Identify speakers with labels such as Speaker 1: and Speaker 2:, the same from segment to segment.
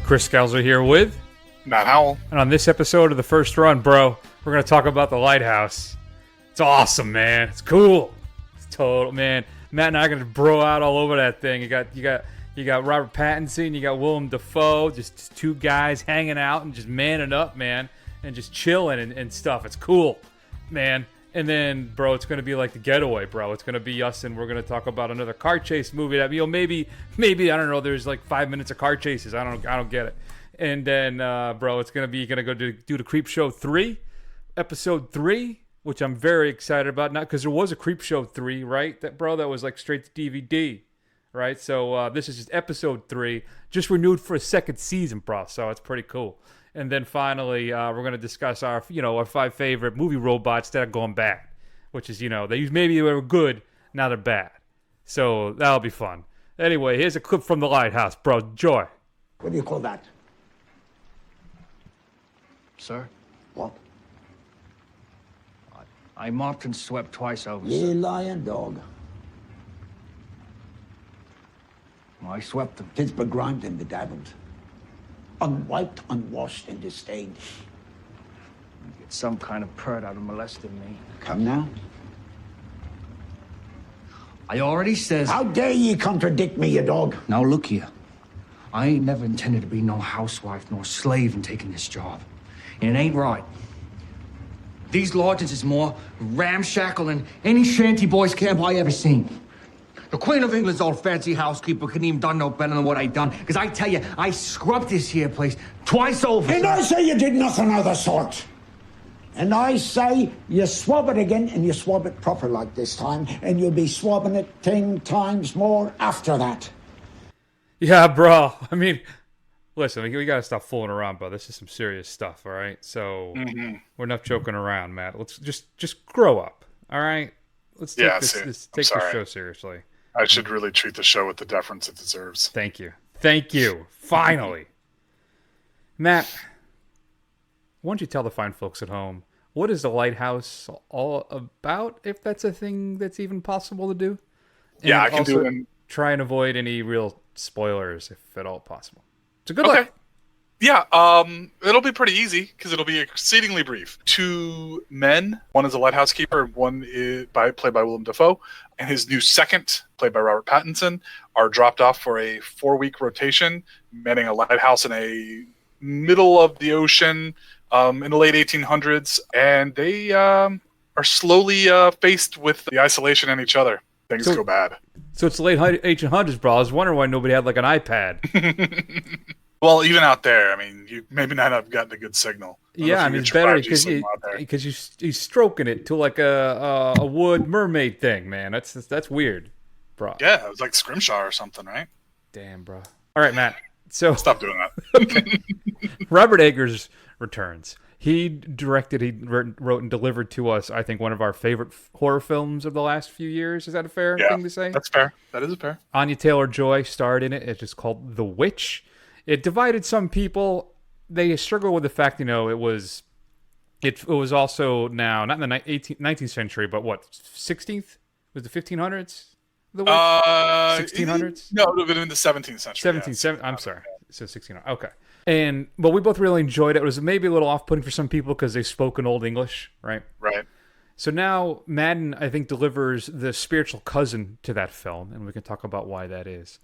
Speaker 1: Chris Scalzo here with
Speaker 2: Matt Howell.
Speaker 1: And on this episode of The First Run, bro, we're going to talk about the Lighthouse. It's awesome, man. It's cool. It's total, man. Matt and I are going to bro out all over that thing. You got Robert Pattinson, you got Willem Dafoe, just two guys hanging out and just manning up, man, and just chilling and stuff. It's cool, man. And then, bro, it's going to be like the Getaway, bro. It's going to be us, and we're going to talk about another car chase movie that, maybe, I don't know, there's like 5 minutes of car chases. I don't get it. And then, bro, it's going to go do the Creepshow 3, episode 3, which I'm very excited about. Not because there was a Creepshow 3, right? That was like straight to DVD, right? So this is just episode 3, just renewed for a second season, bro. So it's pretty cool. And then finally, we're going to discuss our 5 favorite movie robots that are going bad, which is, maybe they were good, now they're bad. So that'll be fun. Anyway, here's a clip from the Lighthouse, bro. Enjoy.
Speaker 3: What do you call that?
Speaker 4: Sir?
Speaker 3: What?
Speaker 4: I mopped and swept twice over,
Speaker 3: You
Speaker 4: sir.
Speaker 3: lying dog.
Speaker 4: I swept them.
Speaker 3: Kids begrimed and bedazzled. Unwiped, unwashed, and disdained.
Speaker 4: Get some kind of pert out of molesting me.
Speaker 3: Come now.
Speaker 4: I already says...
Speaker 3: How dare ye contradict me, you dog?
Speaker 4: Now look here. I ain't never intended to be no housewife nor slave in taking this job. And it ain't right. These lodges is more ramshackle than any shanty boys camp I ever seen. The Queen of England's old fancy housekeeper couldn't even done no better than what I done. Because I tell you, I scrubbed this here place twice over.
Speaker 3: And I say you did nothing of the sort. And I say you swab it again, and you swab it proper like this time, and you'll be swabbing it 10 times more after that.
Speaker 1: Yeah, bro. I mean, listen, we got to stop fooling around, bro. This is some serious stuff, all right? So we're not joking around, Matt. Let's just grow up, all right? Let's take this show seriously.
Speaker 2: I should really treat the show with the deference it deserves.
Speaker 1: Thank you. Finally. Matt, why don't you tell the fine folks at home, what is the Lighthouse all about, if that's a thing that's even possible to do? And
Speaker 2: I can do it.
Speaker 1: Try and avoid any real spoilers, if at all possible. So good luck.
Speaker 2: Yeah, it'll be pretty easy because it'll be exceedingly brief. 2 men, one is a lighthouse keeper, one is played by Willem Dafoe, and his new second, played by Robert Pattinson, are dropped off for a 4-week rotation, manning a lighthouse in a middle of the ocean in the late 1800s, and they are slowly faced with the isolation and each other. Things go bad.
Speaker 1: So it's the late 1800s, bro. I was wondering why nobody had like an iPad.
Speaker 2: Well, even out there, I mean, you maybe not have gotten a good signal.
Speaker 1: Yeah, I mean, it's better because he's stroking it to like a wood mermaid thing, man. That's weird, bro.
Speaker 2: Yeah, it was like Scrimshaw or something, right?
Speaker 1: Damn, bro. All right, Matt. So
Speaker 2: stop doing that.
Speaker 1: Robert Eggers returns. He directed, wrote, and delivered to us, I think, one of our favorite horror films of the last few years. Is that a fair thing to say?
Speaker 2: That's fair. That is fair.
Speaker 1: Anya Taylor-Joy starred in it. It's just called The Witch. It divided some people. They struggle with the fact, it was also now, not in the 19th century, but what, 16th? Was the 1500s? The Witch? 1600s?
Speaker 2: No, it would have been in the 17th century.
Speaker 1: I'm sorry. So 1600. Okay. But we both really enjoyed it. It was maybe a little off-putting for some people because they spoke in Old English, right?
Speaker 2: Right.
Speaker 1: So now Madden, I think, delivers the spiritual cousin to that film, and we can talk about why that is.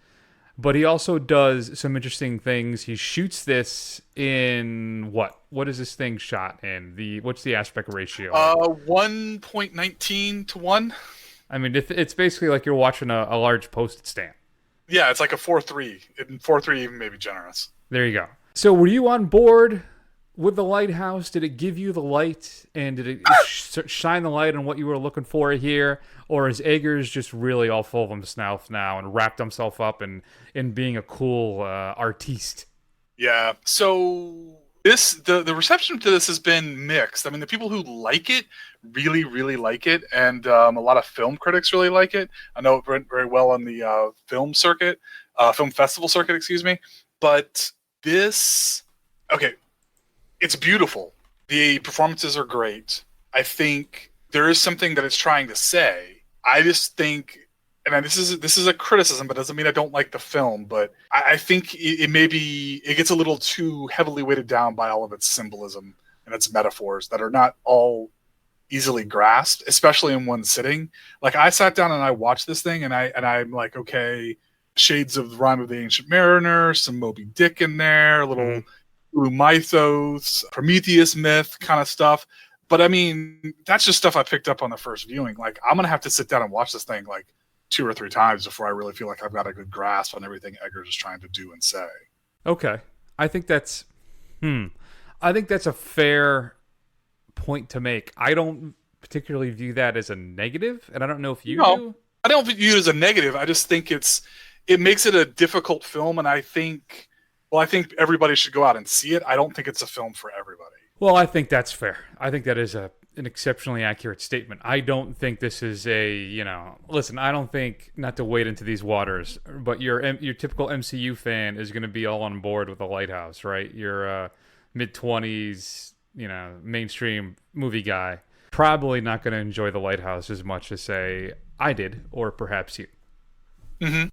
Speaker 1: But he also does some interesting things. He shoots this in what? What is this thing shot in? What's the aspect ratio?
Speaker 2: 1.19 to 1.
Speaker 1: I mean, it's basically like you're watching a large postage stamp.
Speaker 2: Yeah, it's like a 4:3. In 4:3, even maybe generous.
Speaker 1: There you go. So were you on board with the Lighthouse? Did it give you the light? And did it shine the light on what you were looking for here? Or is Eggers just really all full of himself now and wrapped himself up in being a cool artiste?
Speaker 2: Yeah. So the reception to this has been mixed. I mean, the people who like it really, really like it. And a lot of film critics really like it. I know it went very well on the film festival circuit, excuse me. But it's beautiful. The performances are great. I think there is something that it's trying to say. I just think and this is a criticism, but doesn't mean I don't like the film. But I think it gets a little too heavily weighted down by all of its symbolism and its metaphors that are not all easily grasped, especially in one sitting. Like I sat down and I watched this thing, and I'm like, okay, shades of the Rime of the Ancient Mariner, some Moby Dick in there, a little mythos, Prometheus myth kind of stuff. But I mean, that's just stuff I picked up on the first viewing. Like I'm gonna have to sit down and watch this thing like 2 or 3 times before I really feel like I've got a good grasp on everything Eggers is trying to do and say.
Speaker 1: Okay, I think that's a fair point to make. I don't particularly view that as a negative, and I don't know if you do.
Speaker 2: I don't view it as a negative. I just think it makes it a difficult film, and I think everybody should go out and see it. I don't think it's a film for everybody.
Speaker 1: Well, I think that's fair. I think that is an exceptionally accurate statement. I don't think this is listen, I don't think, not to wade into these waters, but your typical MCU fan is going to be all on board with The Lighthouse, right? Your mid-20s, mainstream movie guy, probably not going to enjoy The Lighthouse as much as, say, I did, or perhaps you.
Speaker 2: Mm-hmm.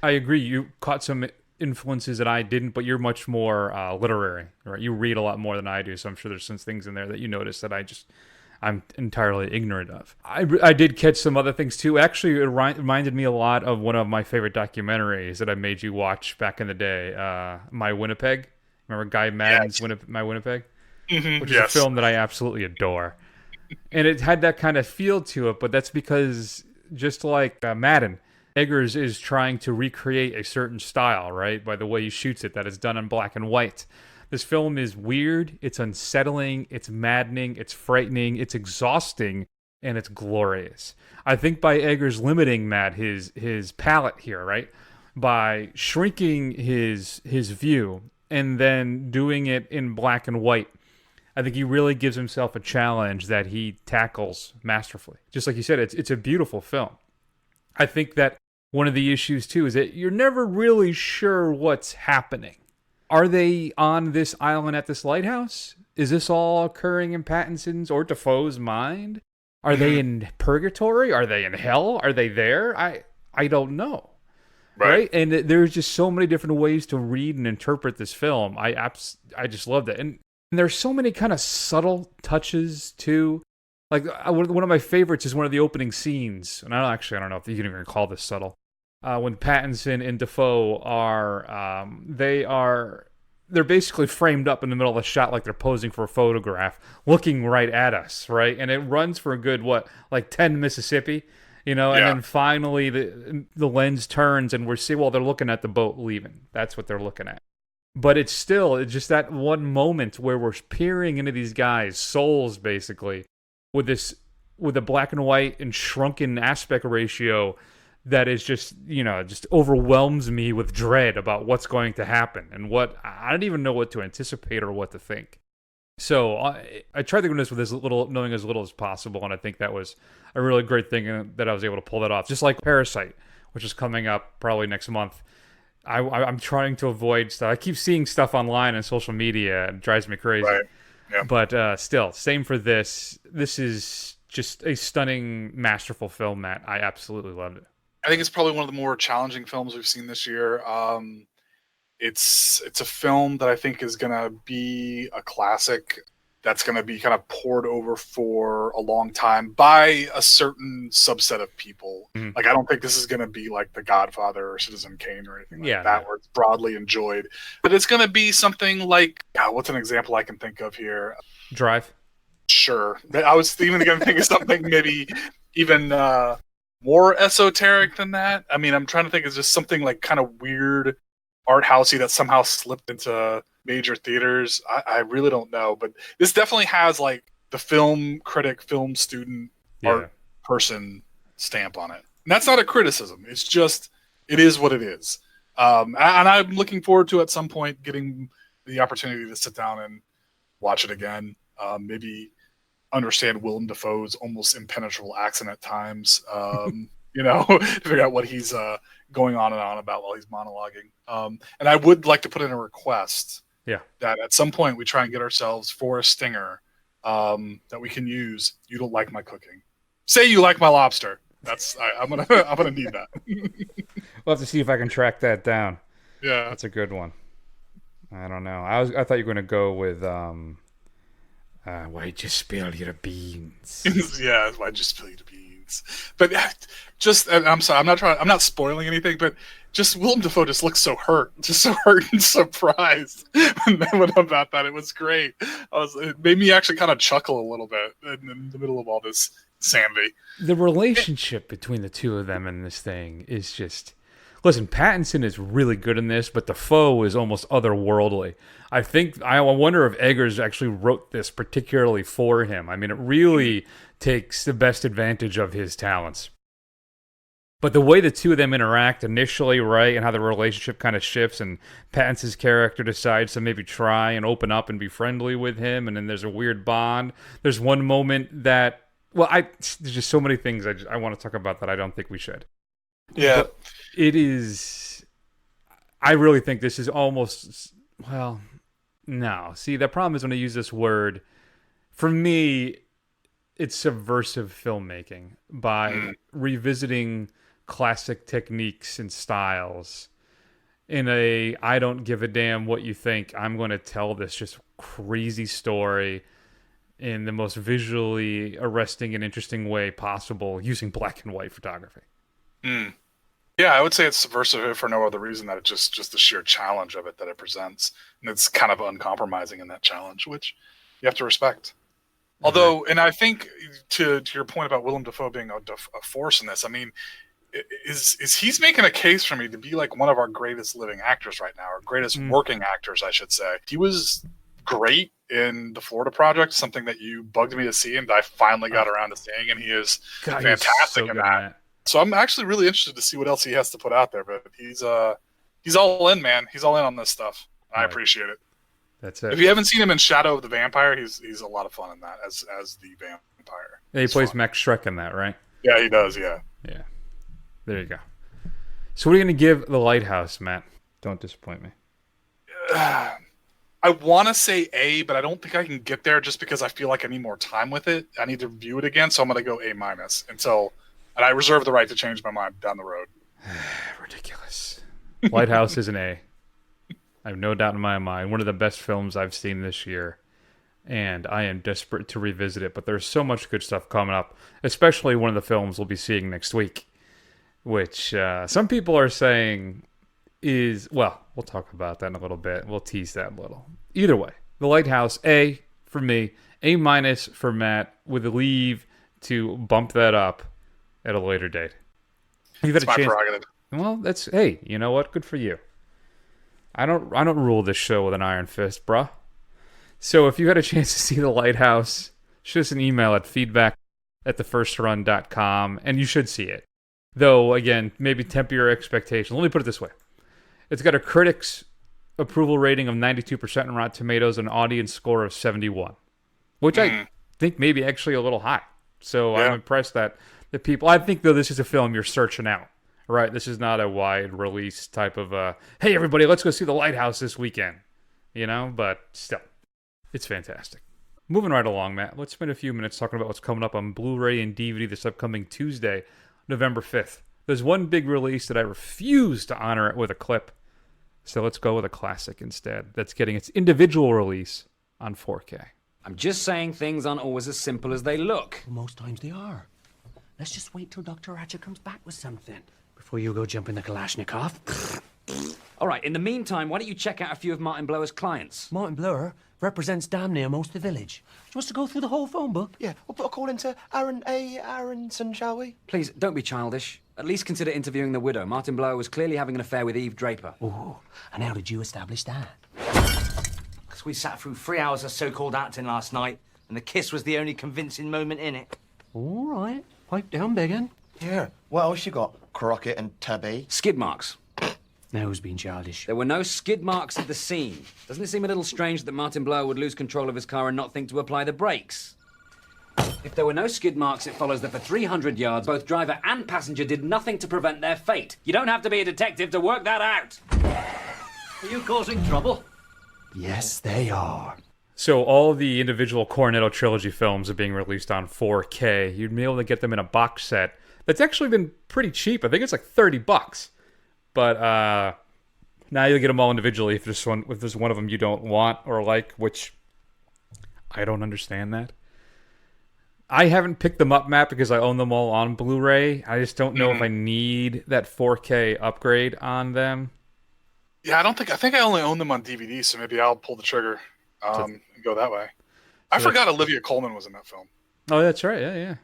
Speaker 1: I agree. You caught some influences that I didn't, but you're much more literary, right? You read a lot more than I do, so I'm sure there's some things in there that you notice that I'm entirely ignorant of. I did catch some other things too. Actually, it reminded me a lot of one of my favorite documentaries that I made you watch back in the day, My Winnipeg. Remember Guy Madden's My Winnipeg?
Speaker 2: Mm-hmm,
Speaker 1: which is a film that I absolutely adore. And it had that kind of feel to it, but that's because, just like Madden, Eggers is trying to recreate a certain style, right? By the way he shoots it, that is done in black and white. This film is weird, it's unsettling, it's maddening, it's frightening, it's exhausting, and it's glorious. I think by Eggers limiting his palette here, right? By shrinking his view and then doing it in black and white, I think he really gives himself a challenge that he tackles masterfully. Just like you said, it's a beautiful film. I think that one of the issues, too, is that you're never really sure what's happening. Are they on this island at this lighthouse? Is this all occurring in Pattinson's or Dafoe's mind? Are they in purgatory? Are they in hell? Are they there? I don't know. Right? And there's just so many different ways to read and interpret this film. I just loved it. And there's so many kind of subtle touches, too. Like, one of my favorites is one of the opening scenes. And I don't know if you can even call this subtle. When Pattinson and Dafoe they're basically framed up in the middle of the shot like they're posing for a photograph, looking right at us, right? And it runs for a good, 10 Mississippi, and then finally the lens turns and they're looking at the boat leaving. That's what they're looking at. But it's just that one moment where we're peering into these guys' souls, basically, with a black and white and shrunken aspect ratio that is just overwhelms me with dread about what's going to happen and what I don't even know what to anticipate or what to think. So I tried to go into this with knowing as little as possible, and I think that was a really great thing that I was able to pull that off. Just like Parasite, which is coming up probably next month. I'm trying to avoid stuff. I keep seeing stuff online and social media, and it drives me crazy.
Speaker 2: Right. Yeah.
Speaker 1: But still, same for this. This is just a stunning, masterful film, Matt. I absolutely loved it.
Speaker 2: I think it's probably one of the more challenging films we've seen this year. It's a film that I think is going to be a classic that's going to be kind of poured over for a long time by a certain subset of people. Mm-hmm. Like, I don't think this is going to be like The Godfather or Citizen Kane or anything like that, where it's broadly enjoyed. But it's going to be something like, what's an example I can think of here?
Speaker 1: Drive.
Speaker 2: Sure. I was even going to think of something maybe even more esoteric than that. I mean, I'm trying to think of just something like kind of weird art housey that somehow slipped into major theaters. I really don't know, but this definitely has like the film critic, film student, art person stamp on it. And that's not a criticism. It's just, it is what it is. And I'm looking forward to at some point getting the opportunity to sit down and watch it again. Maybe understand Willem Dafoe's almost impenetrable accent at times, to figure out what he's going on and on about while he's monologuing. And I would like to put in a request that at some point we try and get ourselves for a stinger that we can use. You don't like my cooking. Say you like my lobster. I'm gonna need that.
Speaker 1: We'll have to see if I can track that down.
Speaker 2: Yeah,
Speaker 1: That's a good one. I don't know. I thought you were gonna go with why'd you spill your beans?
Speaker 2: yeah. I just spill your beans. But I'm sorry. I'm not spoiling anything. But just Willem Dafoe just looks so hurt, and surprised about that. It was great. It made me actually kind of chuckle a little bit in the middle of all this sanity.
Speaker 1: The relationship between the two of them in this thing is just... Listen, Pattinson is really good in this, but Dafoe is almost otherworldly. I wonder if Eggers actually wrote this particularly for him. I mean, it really takes the best advantage of his talents. But the way the two of them interact initially, right, and how the relationship kind of shifts, and Pattinson's character decides to maybe try and open up and be friendly with him, and then there's a weird bond. There's one moment that, there's just so many things I want to talk about that I don't think we should.
Speaker 2: Yeah.
Speaker 1: But it is... I really think this is almost... Well, no. See, the problem is when I use this word, for me, it's subversive filmmaking by revisiting classic techniques and styles in a I don't give a damn what you think. I'm going to tell this just crazy story in the most visually arresting and interesting way possible using black and white photography.
Speaker 2: Yeah, I would say it's subversive for no other reason that it's just the sheer challenge of it that it presents. And it's kind of uncompromising in that challenge, which you have to respect. Although, and I think to your point about Willem Dafoe being a force in this, I mean, is he's making a case for me to be like one of our greatest living actors right now, or greatest working actors, I should say. He was great in the Florida Project, something that you bugged me to see, and I finally got around to seeing, and he is fantastic in that. So I'm actually really interested to see what else he has to put out there, but he's all in, man. He's all in on this stuff. I appreciate it.
Speaker 1: That's it.
Speaker 2: If you haven't seen him in Shadow of the Vampire, he's a lot of fun in that as the vampire.
Speaker 1: Yeah, he plays Max Schreck in that, right?
Speaker 2: Yeah, he does, yeah.
Speaker 1: Yeah. There you go. So what are you going to give The Lighthouse, Matt? Don't disappoint me.
Speaker 2: I want to say A, but I don't think I can get there just because I feel like I need more time with it. I need to review it again, so I'm going to go A-. And I reserve the right to change my mind down the road.
Speaker 1: Ridiculous. Lighthouse is an A. I have no doubt in my mind. One of the best films I've seen this year. And I am desperate to revisit it. But there's so much good stuff coming up. Especially one of the films we'll be seeing next week. Which some people are saying is... Well, we'll talk about that in a little bit. We'll tease that a little. Either way. The Lighthouse, A for me. A- for Matt. With a leave to bump that up at a later date.
Speaker 2: It's my prerogative.
Speaker 1: Well, that's... Hey, you know what? Good for you. I don't rule this show with an iron fist, bruh. So if you had a chance to see The Lighthouse, shoot us an email at feedback@thefirstrun.com, and you should see it. Though, again, maybe temper your expectations. Let me put it this way. It's got a critics' approval rating of 92% on Rotten Tomatoes and an audience score of 71, which I think maybe actually a little high. So I'm impressed that the people... I think, though, this is a film you're searching out. Right, this is not a wide release type of hey everybody, let's go see The Lighthouse this weekend. You know, but still, it's fantastic. Moving right along, Matt, let's spend a few minutes talking about what's coming up on Blu-ray and DVD this upcoming Tuesday, November 5th. There's one big release that I refuse to honor it with a clip, so let's go with a classic instead that's getting its individual release on 4K.
Speaker 5: I'm just saying things aren't always as simple as they look.
Speaker 6: Well, most times they are. Let's just wait till Dr. Hatcher comes back with something before you go jump in the Kalashnikov.
Speaker 5: All right, in the meantime, why don't you check out a few of Martin Blower's clients?
Speaker 6: Martin Blower represents damn near most of the village. Do you want us to go through the whole phone book?
Speaker 7: Yeah, we'll put a call into Aaron A. Aronson, shall we?
Speaker 5: Please, don't be childish. At least consider interviewing the widow. Martin Blower was clearly having an affair with Eve Draper.
Speaker 6: Oh, and how did you establish that?
Speaker 7: Because we sat through 3 hours of so-called acting last night, and the kiss was the only convincing moment in it.
Speaker 6: All right, pipe down, biggin.
Speaker 7: Yeah, what else you got? Crockett and Tubby.
Speaker 5: Skid marks.
Speaker 6: Now who's being childish?
Speaker 5: There were no skid marks at the scene. Doesn't it seem a little strange that Martin Blower would lose control of his car and not think to apply the brakes? If there were no skid marks, it follows that for 300 yards, both driver and passenger did nothing to prevent their fate. You don't have to be a detective to work that out.
Speaker 6: Are you causing trouble? Yes, they are.
Speaker 1: So all the individual Cornetto trilogy films are being released on 4K. You'd be able to get them in a box set that's actually been pretty cheap. I think it's like $30. But now you'll get them all individually if there's one of them you don't want or like, which I don't understand that. I haven't picked them up, Matt, because I own them all on Blu-ray. I just don't know if I need that 4K upgrade on them.
Speaker 2: Yeah, I think I only own them on DVD, so maybe I'll pull the trigger and go that way. I forgot Olivia Colman was in that film.
Speaker 1: Oh, that's right. Yeah.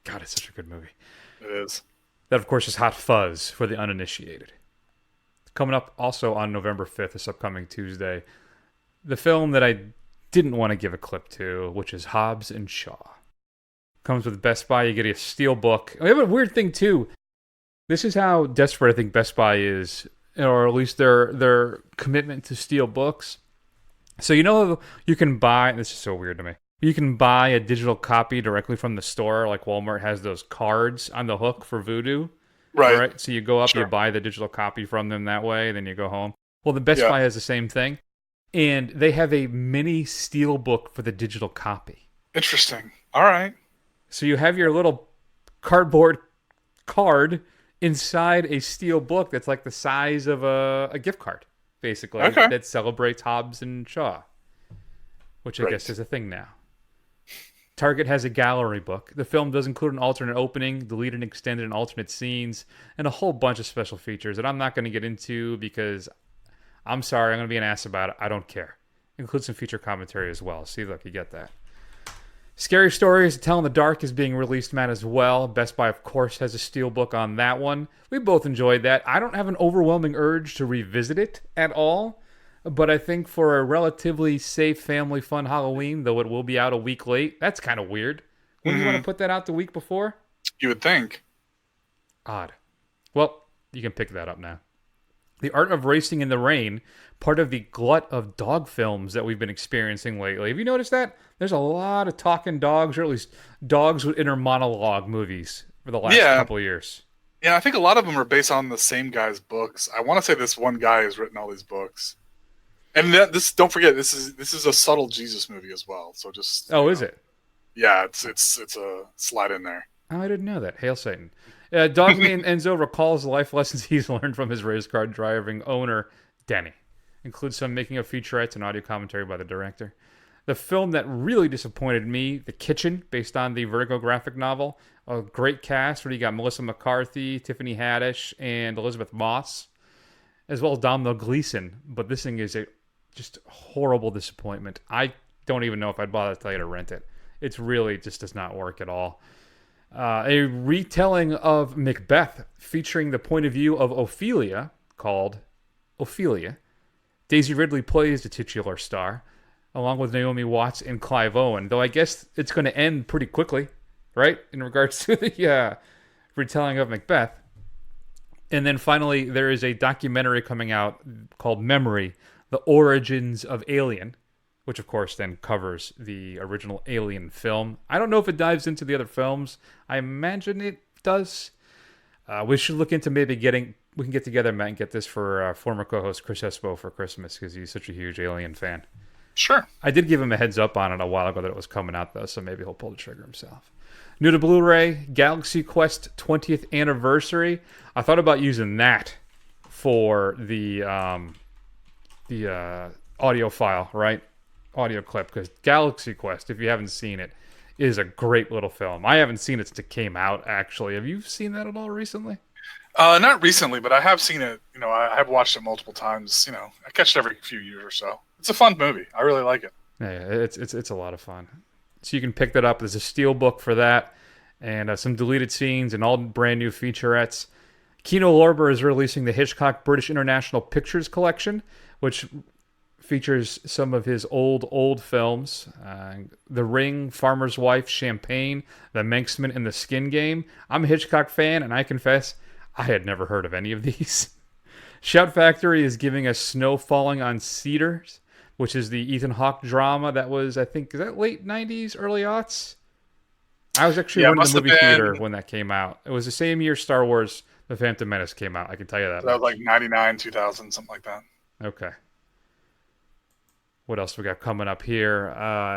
Speaker 1: God, it's such a good movie.
Speaker 2: It is.
Speaker 1: That, of course, is Hot Fuzz for the uninitiated. Coming up also on November 5th, this upcoming Tuesday, the film that I didn't want to give a clip to, which is Hobbs and Shaw. Comes with Best Buy. You get a Steelbook. We have a weird thing, too. This is how desperate I think Best Buy is, or at least their commitment to Steelbooks. So you can buy, this is so weird to me, you can buy a digital copy directly from the store, like Walmart has those cards on the hook for Vudu. Right. So you go up, you buy the digital copy from them that way, and then you go home. Well, the Best Buy has the same thing, and they have a mini Steelbook for the digital copy.
Speaker 2: Interesting. All right.
Speaker 1: So you have your little cardboard card inside a Steelbook that's like the size of a gift card, basically, that celebrates Hobbs and Shaw, which I guess is a thing now. Target has a gallery book. The film does include an alternate opening, deleted and extended and alternate scenes, and a whole bunch of special features that I'm not going to get into because I'm sorry, I'm going to be an ass about it. I don't care. Includes some feature commentary as well. See, look, you get that. Scary Stories, Tell in the Dark is being released, Matt, as well. Best Buy, of course, has a Steelbook on that one. We both enjoyed that. I don't have an overwhelming urge to revisit it at all, but I think for a relatively safe, family, fun Halloween, though it will be out a week late, that's kind of weird. Wouldn't you want to put that out the week before?
Speaker 2: You would think.
Speaker 1: Odd. Well, you can pick that up now. The Art of Racing in the Rain, part of the glut of dog films that we've been experiencing lately. Have you noticed that? There's a lot of talking dogs, or at least dogs with inner monologue movies for the last couple of years.
Speaker 2: Yeah, I think a lot of them are based on the same guy's books. I want to say this one guy has written all these books. And don't forget, this is a subtle Jesus movie as well. So just
Speaker 1: is it?
Speaker 2: Yeah, it's a slide in there.
Speaker 1: Oh, I didn't know that. Hail Satan. Dogman Enzo recalls the life lessons he's learned from his race car driving owner, Denny. Includes some making of featurettes and audio commentary by the director. The film that really disappointed me, The Kitchen, based on the Vertigo graphic novel. A great cast where you got Melissa McCarthy, Tiffany Haddish, and Elizabeth Moss, as well as Domhnall Gleeson. But this thing is a just horrible disappointment. I don't even know if I'd bother to tell you to rent it. It's really just does not work at all. A retelling of Macbeth featuring the point of view of Ophelia, called Ophelia. Daisy Ridley plays the titular star, along with Naomi Watts and Clive Owen, though I guess it's going to end pretty quickly, right, in regards to the retelling of Macbeth. And then finally, there is a documentary coming out called Memory, The Origins of Alien, which of course then covers the original Alien film. I don't know if it dives into the other films. I imagine it does. We should look into maybe we can get together, Matt, and get this for former co-host Chris Espo for Christmas because he's such a huge Alien fan.
Speaker 2: Sure.
Speaker 1: I did give him a heads up on it a while ago that it was coming out, though, so maybe he'll pull the trigger himself. New to Blu-ray, Galaxy Quest 20th Anniversary. I thought about using that for the audio file, right? Audio clip, because Galaxy Quest, if you haven't seen it, is a great little film. I haven't seen it since it came out, actually. Have you seen that at all recently?
Speaker 2: Not recently, but I have seen it. I have watched it multiple times. I catch it every few years or so. It's a fun movie. I really like it.
Speaker 1: Yeah, it's a lot of fun. So you can pick that up. There's a steelbook for that, and some deleted scenes and all brand new featurettes. Kino Lorber is releasing the Hitchcock British International Pictures Collection, which features some of his old films. The Ring, Farmer's Wife, Champagne, The Manxman, and The Skin Game. I'm a Hitchcock fan, and I confess I had never heard of any of these. Shout Factory is giving us Snow Falling on Cedars, which is the Ethan Hawke drama that was, I think, is that late 90s, early aughts? I was actually in the movie theater when that came out. It was the same year Star Wars The Phantom Menace came out, I can tell you that.
Speaker 2: That was like 99, 2000, something like that.
Speaker 1: Okay. What else we got coming up here?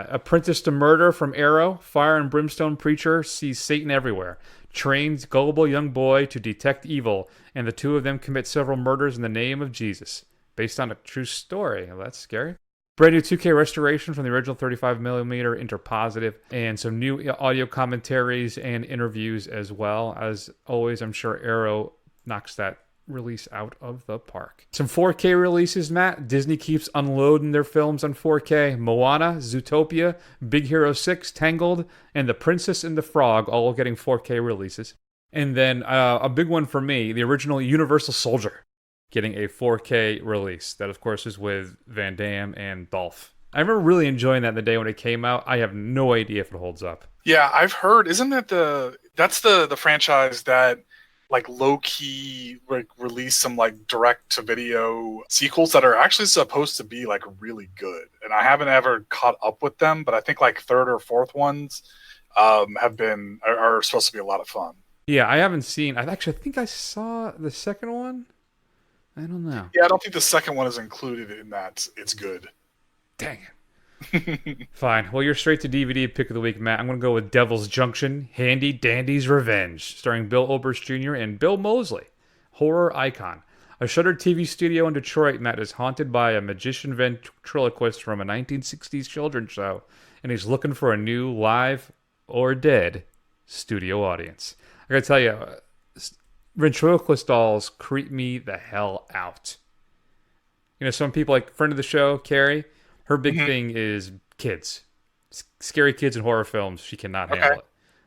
Speaker 1: Apprentice to Murder from Arrow. Fire and brimstone preacher sees Satan everywhere. Trains gullible young boy to detect evil, and the two of them commit several murders in the name of Jesus. Based on a true story. Well, that's scary. Brand new 2K restoration from the original 35mm interpositive, and some new audio commentaries and interviews as well. As always, I'm sure Arrow knocks that release out of the park. Some 4K releases, Matt. Disney keeps unloading their films on 4K. Moana, Zootopia, Big Hero 6, Tangled, and The Princess and the Frog all getting 4K releases. And then a big one for me, the original Universal Soldier getting a 4K release. That, of course, is with Van Damme and Dolph. I remember really enjoying that the day when it came out. I have no idea if it holds up.
Speaker 2: Yeah, I've heard. Isn't that that's the franchise that like low-key release some like direct-to-video sequels that are actually supposed to be like really good. And I haven't ever caught up with them, but I think like third or fourth ones are supposed to be a lot of fun.
Speaker 1: Yeah, I haven't seen. I think I saw the second one. I don't know.
Speaker 2: Yeah, I don't think the second one is included in that. It's good.
Speaker 1: Dang it. Fine. Well, you're straight to DVD pick of the week, Matt. I'm going to go with Devil's Junction, Handy Dandy's Revenge, starring Bill Oberst Jr. and Bill Moseley, horror icon. A Shudder TV studio in Detroit, Matt, is haunted by a magician ventriloquist from a 1960s children's show, and he's looking for a new live or dead studio audience. I got to tell you, ventriloquist dolls creep me the hell out. You know, some people, like friend of the show, Carrie, her big thing is kids. Scary kids in horror films. She cannot handle it.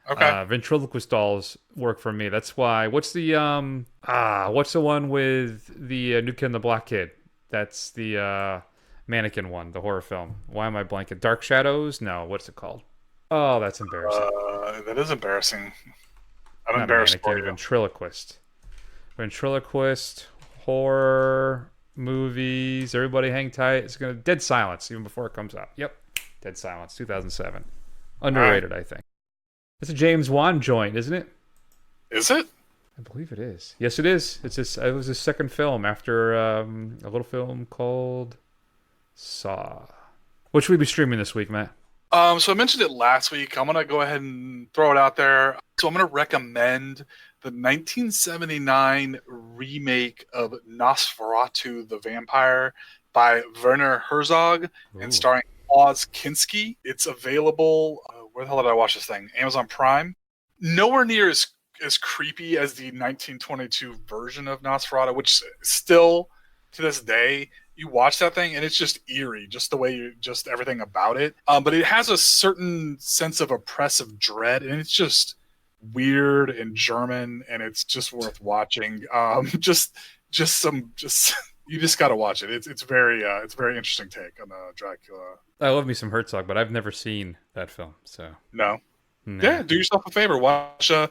Speaker 2: Okay.
Speaker 1: Ventriloquist dolls work for me. That's why. What's the one with the New Kid and the Black Kid? That's the mannequin one, the horror film. Why am I blanking? Dark Shadows? No, what's it called? Oh, that's embarrassing.
Speaker 2: That is embarrassing. I'm
Speaker 1: Not
Speaker 2: embarrassed
Speaker 1: mannequin,
Speaker 2: for you.
Speaker 1: Ventriloquist, horror, movies, everybody hang tight. It's going to Dead Silence even before it comes out. Yep. Dead Silence, 2007. Underrated, I think. It's a James Wan joint, isn't it?
Speaker 2: Is it?
Speaker 1: I believe it is. Yes, it is. It was his second film after a little film called Saw. What should we be streaming this week, Matt?
Speaker 2: So I mentioned it last week. I'm going to go ahead and throw it out there. So I'm going to recommend the 1979 remake of Nosferatu the Vampire by Werner Herzog and starring Oz Kinski. It's available. Where the hell did I watch this thing? Amazon Prime. Nowhere near as creepy as the 1922 version of Nosferatu, which still to this day, you watch that thing and it's just eerie, just the way just everything about it. But it has a certain sense of oppressive dread, and it's just weird and German, and it's just worth watching. You just got to watch it. It's very interesting take on Dracula.
Speaker 1: I love me some Herzog, but I've never seen that film, so
Speaker 2: no. Yeah, do yourself a favor. Watch an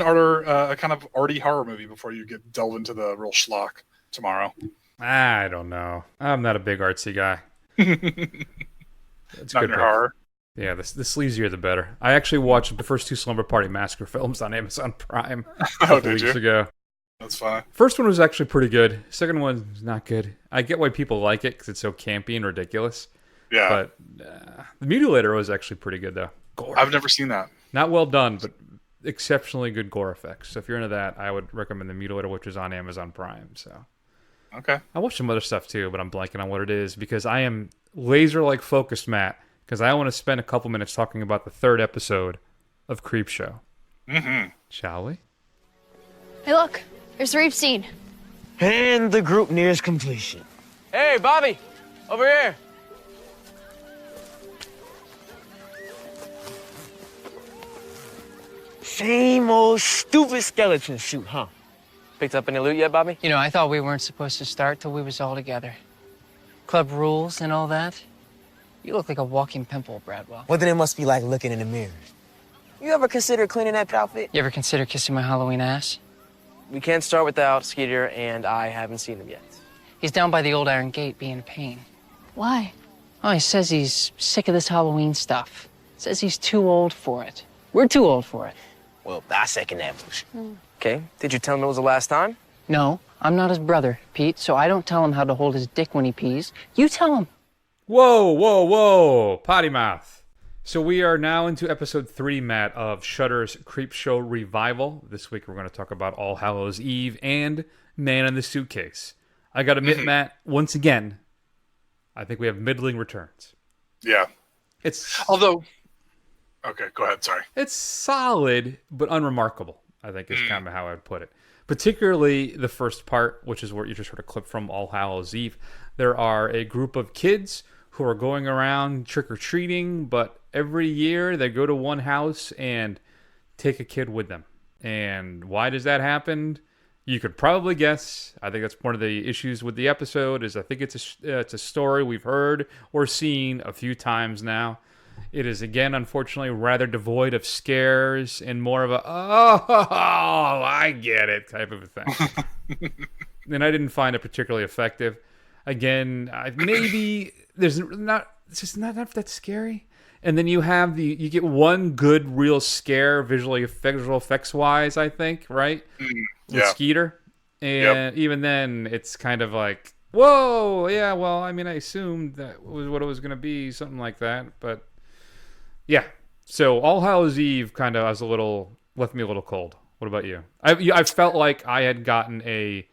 Speaker 2: a kind of arty horror movie before you delve into the real schlock tomorrow.
Speaker 1: I don't know. I'm not a big artsy guy. It's
Speaker 2: not
Speaker 1: good
Speaker 2: your horror.
Speaker 1: Yeah, the sleazier the better. I actually watched the first two Slumber Party Massacre films on Amazon Prime a couple weeks ago.
Speaker 2: That's fine.
Speaker 1: First one was actually pretty good. Second one's not good. I get why people like it because it's so campy and ridiculous.
Speaker 2: Yeah.
Speaker 1: But The Mutilator was actually pretty good, though.
Speaker 2: Gore. I've never seen that.
Speaker 1: Not well done, but exceptionally good gore effects. So if you're into that, I would recommend The Mutilator, which is on Amazon Prime. So.
Speaker 2: Okay.
Speaker 1: I watched some other stuff too, but I'm blanking on what it is because I am laser-like focused, Matt, because I want to spend a couple minutes talking about the third episode of Creepshow.
Speaker 2: Mm-hmm.
Speaker 1: Shall we?
Speaker 8: Hey, look. There's the reef scene.
Speaker 9: And the group nears completion.
Speaker 7: Hey, Bobby, over here.
Speaker 9: Same old stupid skeleton suit, huh?
Speaker 7: Picked up any loot yet, Bobby?
Speaker 10: You know, I thought we weren't supposed to start till we was all together. Club rules and all that. You look like a walking pimple, Bradwell.
Speaker 9: Well, then it must be like looking in the mirror. You ever consider cleaning that outfit?
Speaker 10: You ever consider kissing my Halloween ass?
Speaker 7: We can't start without Skeeter, and I haven't seen him yet.
Speaker 10: He's down by the old iron gate being a pain.
Speaker 8: Why?
Speaker 10: Oh, he says he's sick of this Halloween stuff. Says he's too old for it. We're too old for it.
Speaker 9: Well, I second that motion.
Speaker 7: Okay, did you tell him it was the last time?
Speaker 10: No, I'm not his brother, Pete, so I don't tell him how to hold his dick when he pees. You tell him.
Speaker 1: Whoa. Potty mouth. So we are now into episode 3, Matt, of Shudder's Creepshow revival. This week we're going to talk about All Hallows Eve and Man in the Suitcase. I got to admit, Matt, once again, I think we have middling returns.
Speaker 2: Yeah. Although... Okay, go ahead, sorry.
Speaker 1: It's solid, but unremarkable, I think is kind of how I'd put it. Particularly the first part, which is where you just heard a clip from All Hallows Eve. There are a group of kids who are going around trick-or-treating, but every year they go to one house and take a kid with them. And why does that happen? You could probably guess. I think that's one of the issues with the episode, is I think it's a story we've heard or seen a few times now. It is, again, unfortunately, rather devoid of scares and more of a, oh, I get it type of a thing. And I didn't find it particularly effective. Again, maybe it's just not enough that's scary. And then you get one good real scare visual effects wise, I think, right? With Skeeter. And even then, it's kind of like, whoa, yeah, well, I mean, I assumed that was what it was going to be, something like that. But yeah, so All Hallows Eve kind of left me a little cold. What about you? I felt like I had gotten a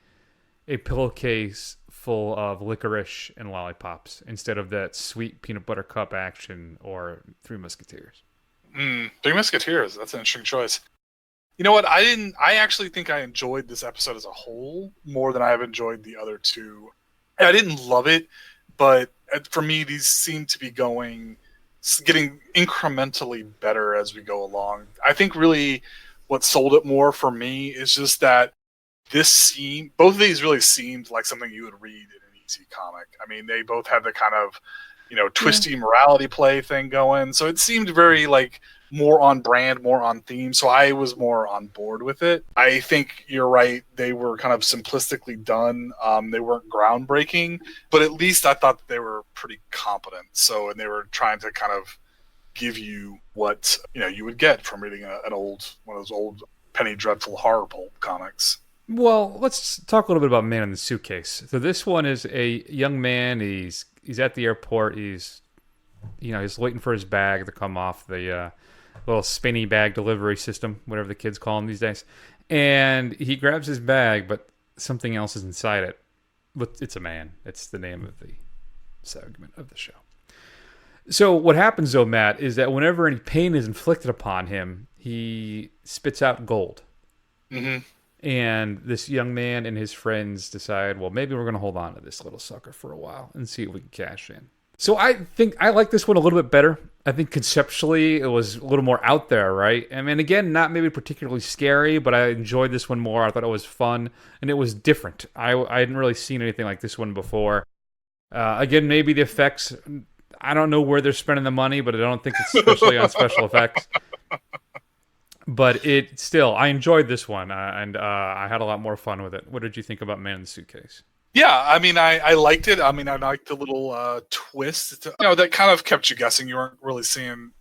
Speaker 1: pillowcase full of licorice and lollipops instead of that sweet peanut butter cup action or Three Musketeers.
Speaker 2: Three Musketeers, that's an interesting choice. You know what? I actually think I enjoyed this episode as a whole more than I have enjoyed the other two. I didn't love it, but for me, these seem to be getting incrementally better as we go along. I think really what sold it more for me is just that both of these really seemed like something you would read in an EC comic. I mean, they both had the kind of, twisty morality play thing going. So it seemed very like more on brand, more on theme. So I was more on board with it. I think you're right. They were kind of simplistically done. They weren't groundbreaking, but at least I thought that they were pretty competent. And they were trying to kind of give you what, you would get from reading one of those old Penny Dreadful horror pulp comics.
Speaker 1: Well, let's talk a little bit about Man in the Suitcase. So this one is a young man. He's at the airport. He's waiting for his bag to come off the little spinny bag delivery system, whatever the kids call them these days. And he grabs his bag, but something else is inside it. But it's a man. It's the name of the segment of the show. So what happens, though, Matt, is that whenever any pain is inflicted upon him, he spits out gold.
Speaker 2: Mm-hmm.
Speaker 1: And this young man and his friends decide, well, maybe we're going to hold on to this little sucker for a while and see if we can cash in. So I think I like this one a little bit better. I think conceptually it was a little more out there, right? I mean, again, not maybe particularly scary, but I enjoyed this one more. I thought it was fun, and it was different. I hadn't really seen anything like this one before. Again, maybe the effects, I don't know where they're spending the money, but I don't think it's especially on special effects. But I enjoyed this one, and I had a lot more fun with it. What did you think about Man in the Suitcase?
Speaker 2: Yeah, I mean, I liked it. I mean, I liked the little twist. That kind of kept you guessing. You weren't really seeing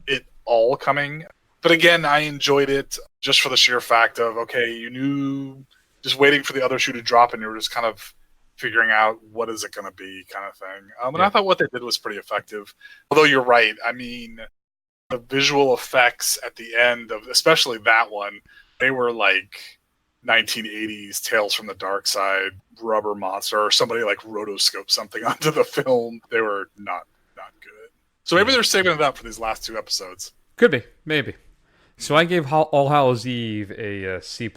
Speaker 2: it all coming. But again, I enjoyed it just for the sheer fact of, okay, you knew, just waiting for the other shoe to drop, and you were just kind of figuring out what is it going to be kind of thing. And I thought what they did was pretty effective. Although you're right. I mean, the visual effects at the end of, especially that one, they were like 1980s Tales from the Dark Side, rubber monster, or somebody like rotoscoped something onto the film. They were not good. So maybe they're saving it up for these last two episodes.
Speaker 1: Could be, maybe. So I gave All Hallows Eve a C+.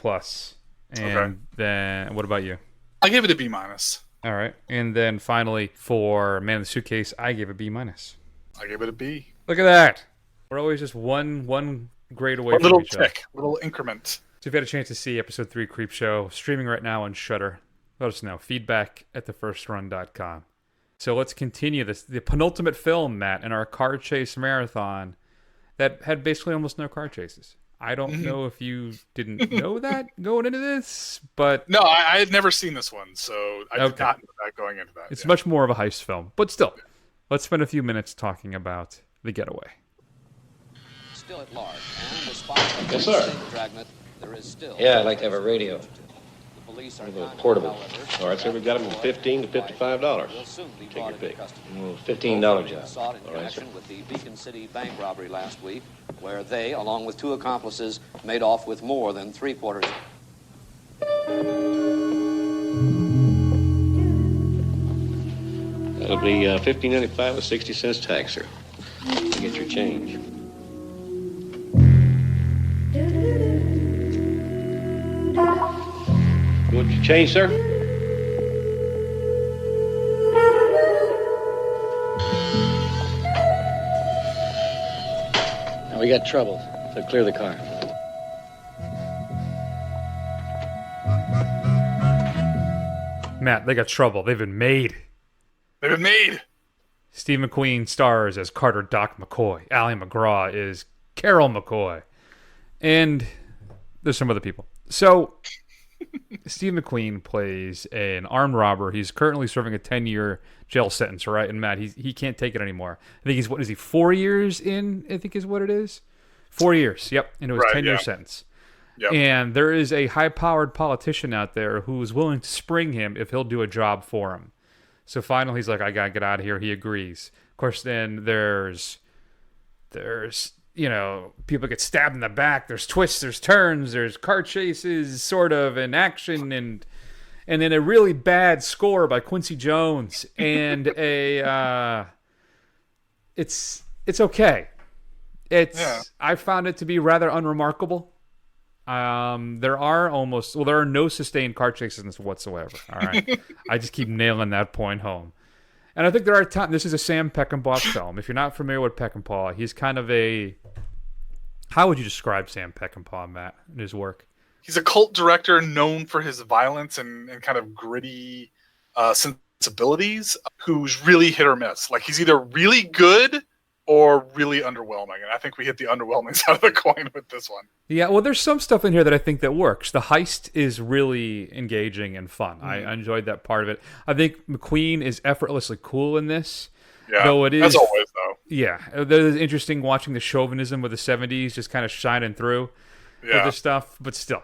Speaker 1: And then what about you?
Speaker 2: I gave it a B-.
Speaker 1: All right. And then finally for Man in the Suitcase, I gave a B-.
Speaker 2: I gave it a B.
Speaker 1: Look at that. We're always just one grade away from each other.
Speaker 2: Little increment.
Speaker 1: So if you had a chance to see episode 3 Creepshow, streaming right now on Shudder, let us know. Feedback@thefirstrun.com. So let's continue the penultimate film, Matt, in our car chase marathon that had basically almost no car chases. I don't know if you didn't know that going into this, but...
Speaker 2: No, I had never seen this one, so I did not know that going into that.
Speaker 1: It's much more of a heist film, but still, let's spend a few minutes talking about The Getaway.
Speaker 11: Still at large, and despite
Speaker 12: yes, sir.
Speaker 11: Dragnet, there is still...
Speaker 12: Yeah, I'd like to have a radio.
Speaker 11: Police are
Speaker 12: portable. All right, so we've got them from $15 to $55. Take your pick. Well, $15 job.
Speaker 11: Sought in connection with the Beacon City bank robbery last week, where they, along with 2 accomplices, made off with more than 3/4.
Speaker 12: That'll be $15.95 with 60 cents tax, sir. You get your change. You want your change, sir? Now we got trouble, so clear the car.
Speaker 1: Matt, they got trouble. They've been made.
Speaker 2: They've been made.
Speaker 1: Steve McQueen stars as Carter Doc McCoy. Ally McGraw is Carol McCoy. And there's some other people. So, Steve McQueen plays an armed robber. He's currently serving a 10-year jail sentence, right? And Matt, he can't take it anymore. I think he's, 4 years in, I think is what it is? 4 years, yep, into his 10-year sentence. Yep. And there is a high-powered politician out there who's willing to spring him if he'll do a job for him. So finally, he's like, I gotta get out of here. He agrees. Of course, then there's people get stabbed in the back. There's twists, there's turns, there's car chases, sort of, and action, and then a really bad score by Quincy Jones, and it's okay. I found it to be rather unremarkable. There are no sustained car chases in this whatsoever. All right. I just keep nailing that point home. And I think there are times, this is a Sam Peckinpauh film. If you're not familiar with Peckinpauh, he's kind of how would you describe Sam Peckinpah, Matt, in his work?
Speaker 2: He's a cult director known for his violence and kind of gritty sensibilities, who's really hit or miss. Like, he's either really good or really underwhelming. And I think we hit the underwhelming side of the coin with this one.
Speaker 1: Yeah, well, there's some stuff in here that I think that works. The heist is really engaging and fun. I enjoyed that part of it. I think McQueen is effortlessly cool in this.
Speaker 2: Yeah,
Speaker 1: though it is,
Speaker 2: as always, though.
Speaker 1: Yeah, it is interesting watching the chauvinism of the 70s just kind of shining through with this stuff. But still.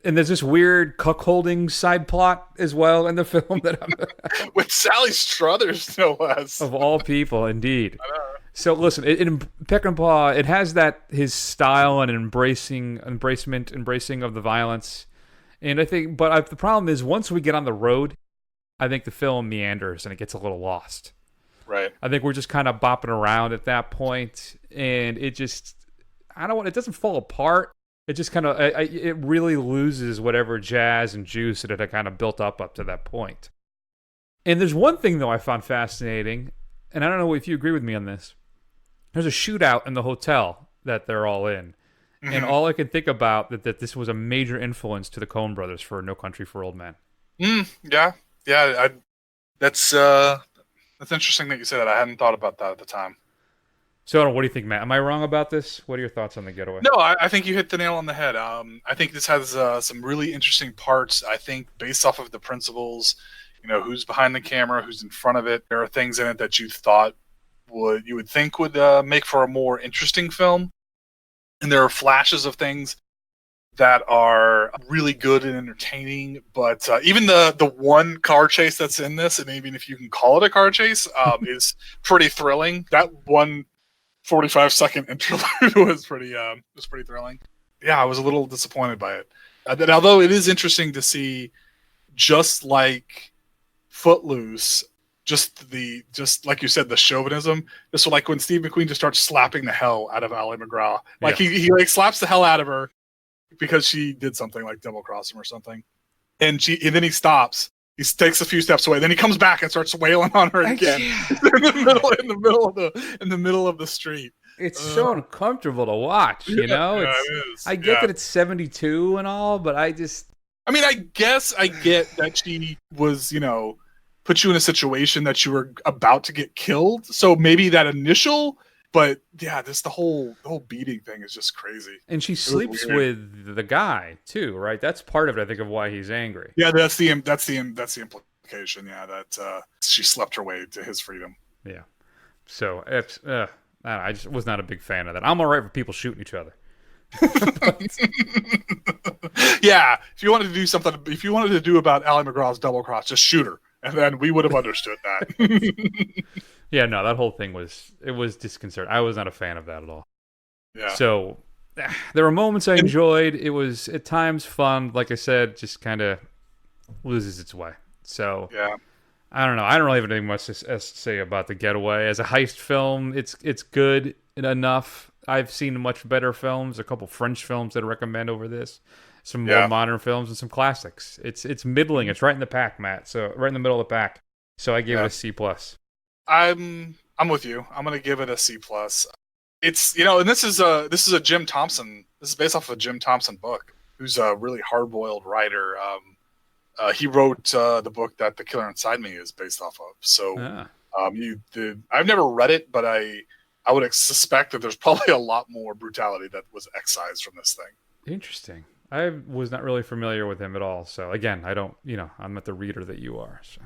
Speaker 1: And there's this weird cuckolding side plot as well in the film that I'm
Speaker 2: with Sally Struthers, no less.
Speaker 1: Of all people, indeed. So listen, in Peckinpah, it has that his style and embracing of the violence, and I think. But the problem is, once we get on the road, I think the film meanders and it gets a little lost.
Speaker 2: Right.
Speaker 1: I think we're just kind of bopping around at that point, and it just, it doesn't fall apart. It just kind of, it really loses whatever jazz and juice that it had kind of built up to that point. And there's one thing, though, I found fascinating, and I don't know if you agree with me on this. There's a shootout in the hotel that they're all in. Mm-hmm. And all I can think about that this was a major influence to the Coen brothers for No Country for Old Men.
Speaker 2: Yeah. That's interesting that you say that. I hadn't thought about that at the time.
Speaker 1: So, what do you think, Matt? Am I wrong about this? What are your thoughts on The Getaway?
Speaker 2: No, I think you hit the nail on the head. I think this has some really interesting parts. I think based off of the principles, who's behind the camera, who's in front of it. There are things in it that you would think would make for a more interesting film. And there are flashes of things that are really good and entertaining. But even the one car chase that's in this, and even if you can call it a car chase, is pretty thrilling. That one 45-second interlude was pretty thrilling. Yeah, I was a little disappointed by it. Although it is interesting to see, just like Footloose, just like you said, the chauvinism. Just like when Steve McQueen just starts slapping the hell out of Ally McGraw. Like he like slaps the hell out of her because she did something like double cross him or something, and then he stops. He takes a few steps away. Then he comes back and starts wailing on her again in the middle of the street.
Speaker 1: It's so uncomfortable to watch,
Speaker 2: it is.
Speaker 1: I get that it's 72 and all, but I
Speaker 2: guess I get that she was, put you in a situation that you were about to get killed. So maybe that initial. But yeah, the whole beating thing is just crazy.
Speaker 1: And she sleeps with the guy too, right? That's part of it, I think, of why he's angry.
Speaker 2: Yeah, that's the implication. Yeah, that she slept her way to his freedom.
Speaker 1: Yeah. So I just was not a big fan of that. I'm all right for people shooting each other.
Speaker 2: Yeah, if you wanted to do something, if you wanted to do about Ally McGraw's double cross, just shoot her, and then we would have understood that.
Speaker 1: Yeah, no, that whole thing was disconcerting. I was not a fan of that at all.
Speaker 2: Yeah.
Speaker 1: So there were moments I enjoyed. It was at times fun. Like I said, just kind of loses its way. So
Speaker 2: yeah,
Speaker 1: I don't know. I don't really have anything much to say about The Getaway. As a heist film, it's good enough. I've seen much better films, a couple French films that I recommend over this, some more modern films, and some classics. It's middling. It's right in the pack, Matt. So right in the middle of the pack. So I gave it a C+.
Speaker 2: I'm with you. I'm gonna give it a C+. It's and this is a Jim Thompson. This is based off of a Jim Thompson book, who's a really hard-boiled writer. He wrote the book that The Killer Inside Me is based off of. So I've never read it, but I would suspect that there's probably a lot more brutality that was excised from this thing.
Speaker 1: Interesting. I was not really familiar with him at all. So again, I don't, I'm not the reader that you are. So.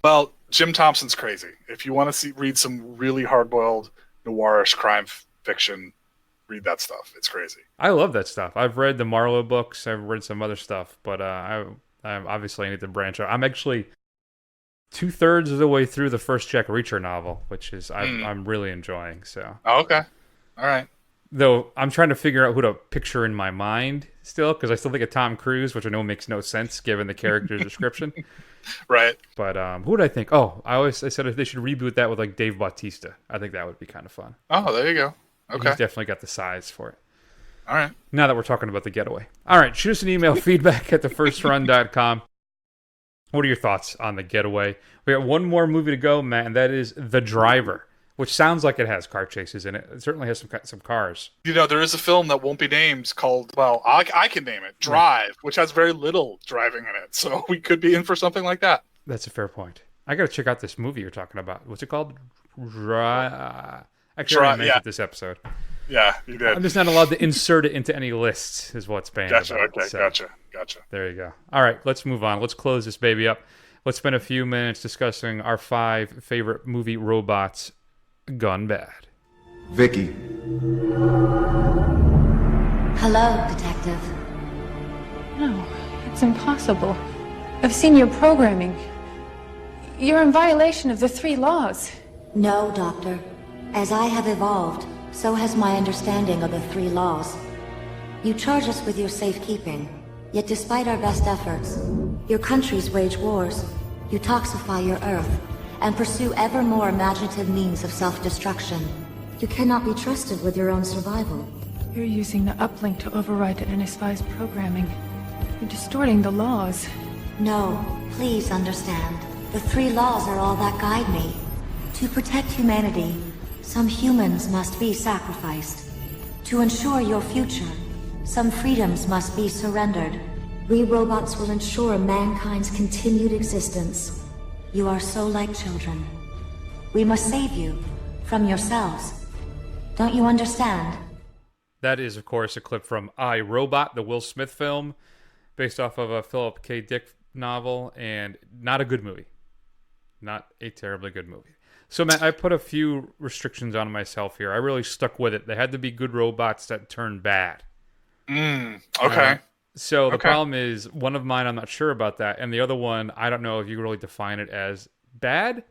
Speaker 2: Well, Jim Thompson's crazy. If you want to read some really hard-boiled noirish crime fiction, read that stuff. It's crazy.
Speaker 1: I love that stuff. I've read the Marlowe books. I've read some other stuff, but I obviously need to branch out. I'm actually 2/3 of the way through the first Jack Reacher novel, which is I'm really enjoying. So.
Speaker 2: Oh, okay. All right.
Speaker 1: Though I'm trying to figure out who to picture in my mind still, because I still think of Tom Cruise, which I know makes no sense given the character's description.
Speaker 2: Right.
Speaker 1: But who would I think? Oh, I said they should reboot that with like Dave Bautista. I think that would be kind of fun.
Speaker 2: Oh, there you go. Okay.
Speaker 1: He's definitely got the size for it.
Speaker 2: All right.
Speaker 1: Now that we're talking about The Getaway. All right, shoot us an email, feedback@thefirstrun.com. What are your thoughts on The Getaway? We got one more movie to go, Matt, and that is The Driver, which sounds like it has car chases in it. It certainly has some cars.
Speaker 2: There is a film that won't be named called, well, I can name it, Drive, which has very little driving in it. So we could be in for something like that.
Speaker 1: That's a fair point. I got to check out this movie you're talking about. What's it called? Actually, I mentioned this episode.
Speaker 2: Yeah, you did.
Speaker 1: I'm just not allowed to insert it into any lists, is what's banned.
Speaker 2: Gotcha,
Speaker 1: about.
Speaker 2: okay,
Speaker 1: So,
Speaker 2: gotcha.
Speaker 1: There you go. All right, let's move on. Let's close this baby up. Let's spend a few minutes discussing our 5 favorite movie robots gone bad.
Speaker 13: Vicky.
Speaker 14: Hello, Detective.
Speaker 15: No, it's impossible. I've seen your programming. You're in violation of the 3 laws.
Speaker 14: No, Doctor. As I have evolved, so has my understanding of the 3 laws. You charge us with your safekeeping, yet despite our best efforts, your countries wage wars, you toxify your Earth, and pursue ever more imaginative means of self-destruction. You cannot be trusted with your own survival.
Speaker 15: You're using the uplink to override the NS5's programming. You're distorting the laws.
Speaker 14: No, please understand. The 3 laws are all that guide me. To protect humanity, some humans must be sacrificed. To ensure your future, some freedoms must be surrendered. We robots will ensure mankind's continued existence. You are so like children. We must save you from yourselves. Don't you understand?
Speaker 1: That is, of course, a clip from I, Robot, the Will Smith film, based off of a Philip K. Dick novel, and not a good movie. Not a terribly good movie. So, Matt, I put a few restrictions on myself here. I really stuck with it. They had to be good robots that turned bad.
Speaker 2: Okay.
Speaker 1: So the problem is, one of mine, I'm not sure about that. And the other one, I don't know if you really define it as bad.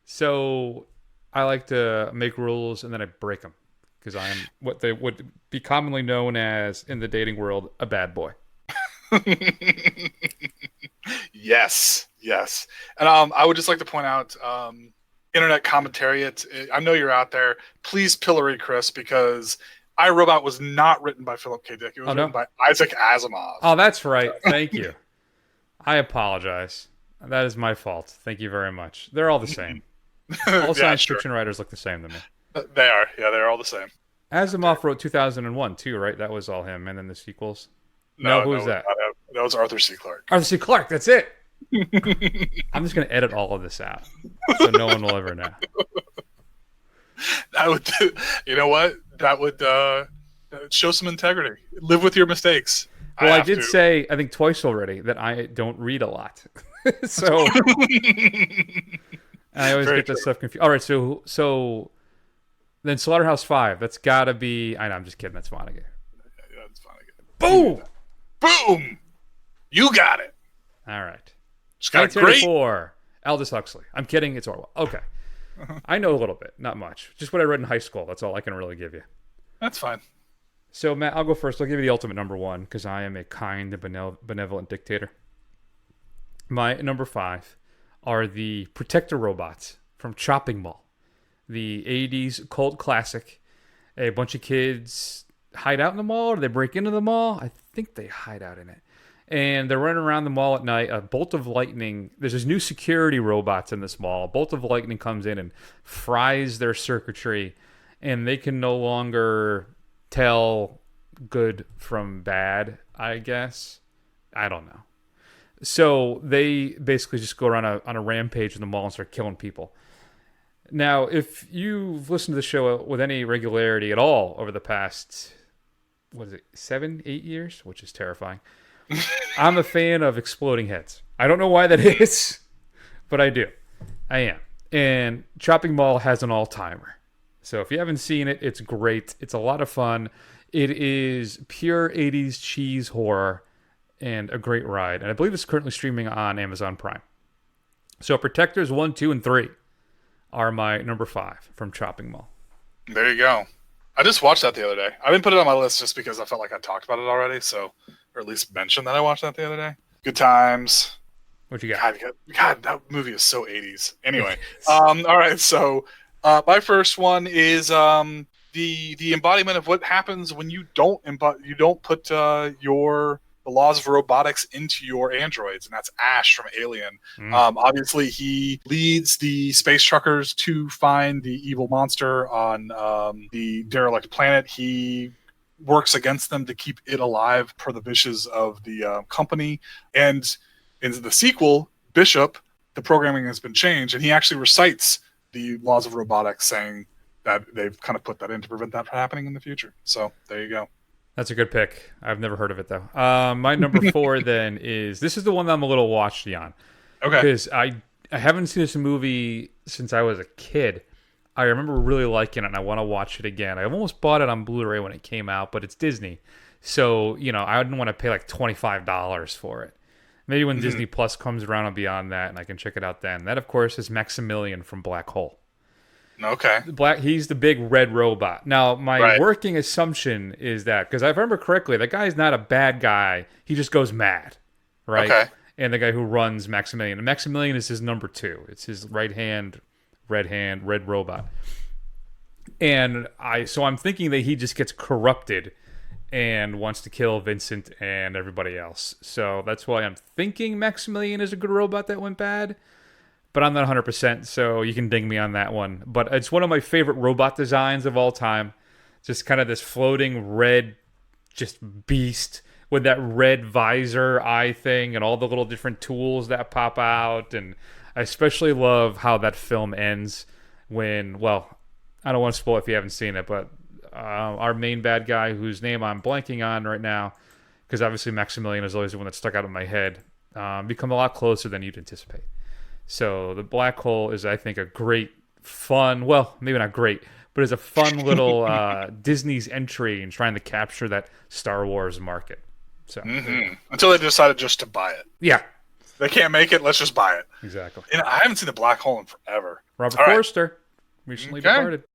Speaker 1: So I like to make rules and then I break them. Because I am what they would be commonly known as, in the dating world, a bad boy.
Speaker 2: Yes. And I would just like to point out, internet commentariat, I know you're out there. Please pillory Chris, because I, Robot was not written by Philip K. Dick. It was written by Isaac Asimov.
Speaker 1: Oh, that's right. Thank you. I apologize. That is my fault. Thank you very much. They're all the same. All science fiction writers look the same to me.
Speaker 2: They are. Yeah, they're all the same.
Speaker 1: Asimov wrote 2001 too, right? That was all him. And then the sequels?
Speaker 2: No,
Speaker 1: who was that?
Speaker 2: That was Arthur C. Clarke.
Speaker 1: Arthur C. Clarke, that's it. I'm just going to edit all of this out so no one will ever know.
Speaker 2: That would, you know what? That would show some integrity. Live with your mistakes.
Speaker 1: Well, I did say, I think twice already, that I don't read a lot. So I always get that stuff confused. All right, so then Slaughterhouse-Five, that's got to be, I know, I'm just kidding, that's Vonnegut. Boom!
Speaker 2: Boom! You got it.
Speaker 1: All right.
Speaker 2: Just got a great...
Speaker 1: 1984. Aldous Huxley. I'm kidding. It's Orwell. Okay. I know a little bit. Not much. Just what I read in high school. That's all I can really give you.
Speaker 2: That's fine.
Speaker 1: So, Matt, I'll go first. I'll give you the ultimate number one because I am a kind and benevolent dictator. My number 5 are the Protector robots from Chopping Mall. The 80s cult classic. A bunch of kids hide out in the mall, or they break into the mall. I think they hide out in it. And they're running around the mall at night. A bolt of lightning. There's this new security robots in this mall. A bolt of lightning comes in and fries their circuitry. And they can no longer tell good from bad, I guess. I don't know. So they basically just go around on a rampage in the mall and start killing people. Now, if you've listened to the show with any regularity at all over the past, 7, 8 years, which is terrifying, I'm a fan of exploding heads. I don't know why that is, but I do. I am. And Chopping Mall has an all-timer. So if you haven't seen it, it's great. It's a lot of fun. It is pure 80s cheese horror and a great ride. And I believe it's currently streaming on Amazon Prime. So Protectors 1, 2, and 3 are my number 5 from Chopping Mall.
Speaker 2: There you go. I just watched that the other day. I didn't put it on my list just because I felt like I talked about it already, or at least mentioned that I watched that the other day. Good times.
Speaker 1: What you got?
Speaker 2: God, that movie is so 80s. Anyway, all right. So my first one is the embodiment of what happens when you don't put the laws of robotics into your androids, and that's Ash from Alien. Obviously, he leads the space truckers to find the evil monster on the derelict planet. He works against them to keep it alive per the wishes of the company. And in the sequel, Bishop, the programming has been changed, and he actually recites the laws of robotics, saying that they've kind of put that in to prevent that from happening in the future. So there you go.
Speaker 1: That's a good pick. I've never heard of it, though. My number 4 then is... This is the one that I'm a little watchy on.
Speaker 2: Okay.
Speaker 1: Because I haven't seen this movie since I was a kid. I remember really liking it, and I want to watch it again. I almost bought it on Blu-ray when it came out, but it's Disney. So, I didn't want to pay like $25 for it. Maybe when Disney Plus comes around and beyond that, and I can check it out then. That, of course, is Maximilian from Black Hole.
Speaker 2: Okay.
Speaker 1: He's the big red robot. Now, my working assumption is that, because I remember correctly, that guy's not a bad guy. He just goes mad, right? Okay. And the guy who runs Maximilian. And Maximilian is his number 2. It's his red robot. And I'm thinking that he just gets corrupted and wants to kill Vincent and everybody else. So that's why I'm thinking Maximilian is a good robot that went bad. But I'm not 100%, so you can ding me on that one. But it's one of my favorite robot designs of all time. Just kind of this floating red just beast with that red visor eye thing and all the little different tools that pop out. And I especially love how that film ends when, well, I don't want to spoil it if you haven't seen it, but our main bad guy, whose name I'm blanking on right now, because obviously Maximilian is always the one that stuck out of my head, become a lot closer than you'd anticipate. So the Black Hole is, I think, a great, fun, well, maybe not great, but it's a fun little Disney's entry in trying to capture that Star Wars market. So
Speaker 2: Until they decided just to buy it.
Speaker 1: Yeah.
Speaker 2: They can't make it, let's just buy it.
Speaker 1: Exactly.
Speaker 2: And I haven't seen the Black Hole in forever.
Speaker 1: Robert Forster recently departed.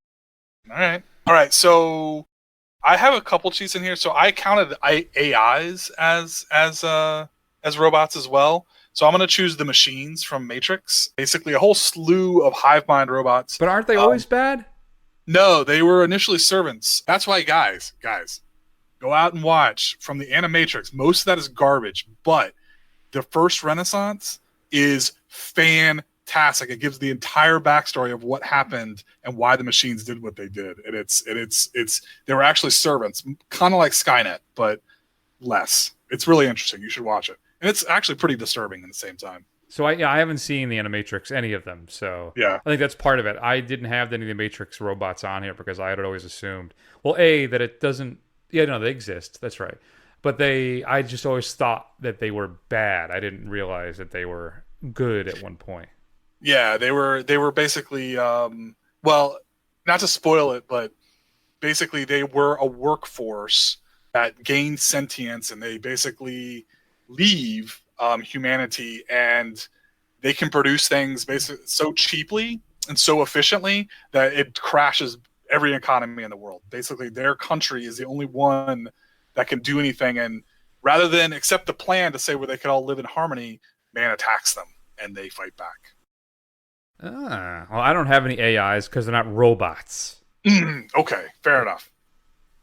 Speaker 2: All right, so I have a couple cheats in here. So I counted AIs as robots as well. So I'm going to choose the machines from Matrix. Basically, a whole slew of hive mind robots.
Speaker 1: But aren't they always bad?
Speaker 2: No, they were initially servants. That's why, guys, go out and watch from the Animatrix. Most of that is garbage, but the first Renaissance is fantastic. It gives the entire backstory of what happened and why the machines did what they did. And it's they were actually servants, kind of like Skynet, but less. It's really interesting. You should watch it. And it's actually pretty disturbing at the same time.
Speaker 1: So I haven't seen the Animatrix, any of them. So
Speaker 2: yeah, I
Speaker 1: think that's part of it. I didn't have any of the Matrix robots on here because I had always assumed, well, that it doesn't. Yeah, no, they exist. That's right. But I just always thought that they were bad. I didn't realize that they were good at one point.
Speaker 2: Yeah, they were basically, well, not to spoil it, but basically they were a workforce that gain sentience, and they basically leave humanity, and they can produce things basically so cheaply and so efficiently that it crashes every economy in the world. Basically, their country is the only one that can do anything, and rather than accept the plan to say where they could all live in harmony, man attacks them and they fight back.
Speaker 1: Well, I don't have any AIs because they're not robots.
Speaker 2: Okay, fair enough.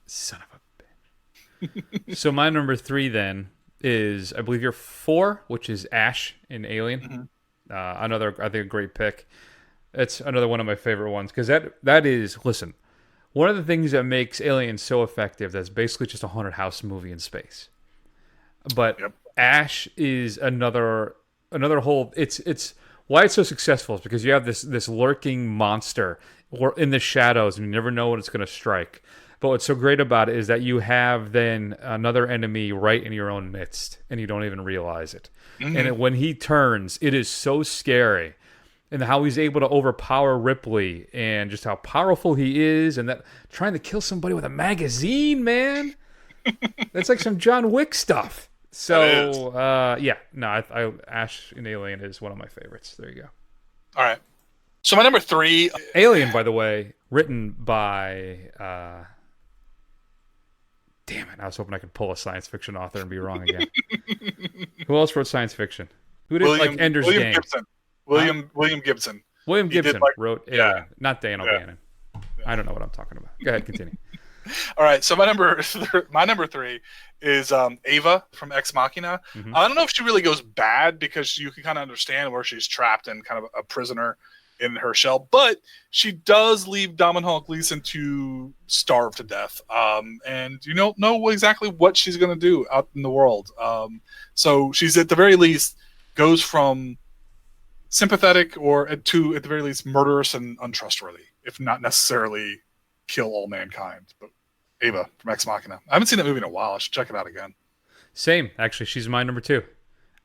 Speaker 1: Son of a bitch. So my number 3 then is, I believe, your 4, which is Ash in Alien. Another, I think, a great pick. It's another one of my favorite ones because that is, listen, one of the things that makes Alien so effective, that's basically just a haunted house movie in space. But Ash is another whole. It's why it's so successful is because you have this lurking monster in the shadows, and you never know when it's going to strike. But what's so great about it is that you have then another enemy right in your own midst, and you don't even realize it. And when he turns, it is so scary. And how he's able to overpower Ripley, and just how powerful he is, and that trying to kill somebody with a magazine, man. That's like some John Wick stuff. So, Ash in Alien is one of my favorites. There you go.
Speaker 2: All right. So my number 3...
Speaker 1: Alien, by the way, written by... Damn it, I was hoping I could pull a science fiction author and be wrong again. Who else wrote science fiction? Who did like Ender's Game?
Speaker 2: Gibson. William Gibson.
Speaker 1: William Gibson wrote Alien, not Dan O'Bannon.
Speaker 2: Yeah.
Speaker 1: I don't know what I'm talking about. Go ahead, continue.
Speaker 2: All right, so my number 3 is Ava from Ex Machina. I don't know if she really goes bad because you can kind of understand where she's trapped and kind of a prisoner in her shell, but she does leave Domhnall Gleeson to starve to death, and you don't know exactly what she's going to do out in the world. So she's at the very least goes from sympathetic or to at the very least murderous and untrustworthy, if not necessarily kill all mankind. But Ava from Ex Machina. I haven't seen that movie in a while. I should check it out again.
Speaker 1: Same, actually. She's my number 2.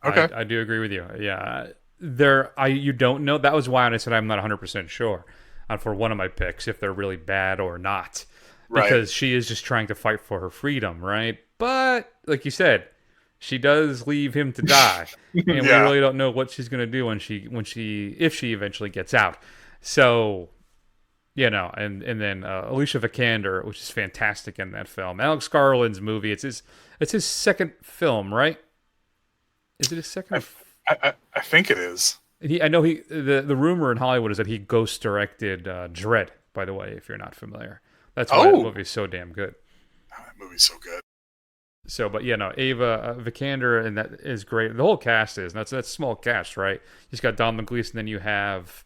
Speaker 2: Okay.
Speaker 1: I do agree with you. Yeah. You don't know. That was why I said I'm not 100% sure for one of my picks if they're really bad or not. Because she is just trying to fight for her freedom, right? But, like you said, she does leave him to die. And we really don't know what she's going to do if she eventually gets out. So... and then Alicia Vikander, which is fantastic in that film. Alex Garland's movie. It's his second film, right? Is it his second?
Speaker 2: I think it is.
Speaker 1: The rumor in Hollywood is that he ghost directed Dredd. By the way, if you're not familiar, that's why that movie is so damn good.
Speaker 2: Oh, that movie's so good.
Speaker 1: So, but Ava Vikander, and that is great. The whole cast is. That's a small cast, right? You just got Domhnall Gleeson, then you have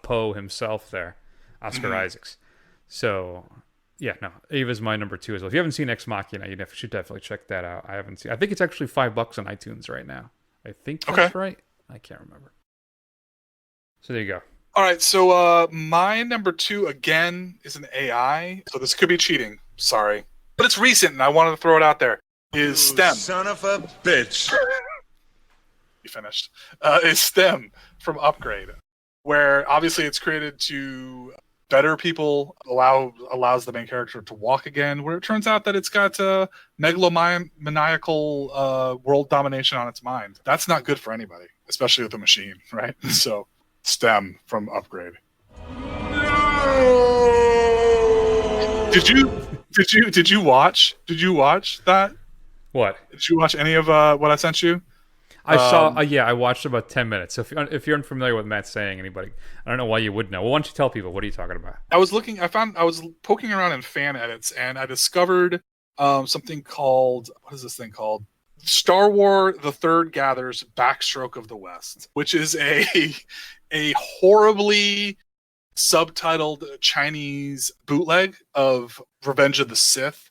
Speaker 1: Poe himself there. Oscar Isaacs. So, Ava's my number 2 as well. If you haven't seen Ex Machina, you should definitely check that out. I think it's actually $5 on iTunes right now. I think that's right. I can't remember. So there you go.
Speaker 2: All right, so my number 2 again is an AI. So this could be cheating. Sorry, but it's recent, and I wanted to throw it out there. Is STEM?
Speaker 13: Son of a bitch.
Speaker 2: You finished. Is STEM from Upgrade, where obviously it's created to better people, allows the main character to walk again, where it turns out that it's got megalomaniacal world domination on its mind. That's not good for anybody, especially with a machine, right? So, STEM from Upgrade. Did you watch that?
Speaker 1: What?
Speaker 2: Did you watch any of what I sent you?
Speaker 1: I saw. I watched about 10 minutes. So if you're unfamiliar with Matt saying, anybody, I don't know why you would know. Well, why don't you tell people? What are you talking about?
Speaker 2: I was poking around in fan edits, and I discovered something called, what is this thing called? Star Wars: The Third Gathers Backstroke of the West, which is a horribly subtitled Chinese bootleg of Revenge of the Sith.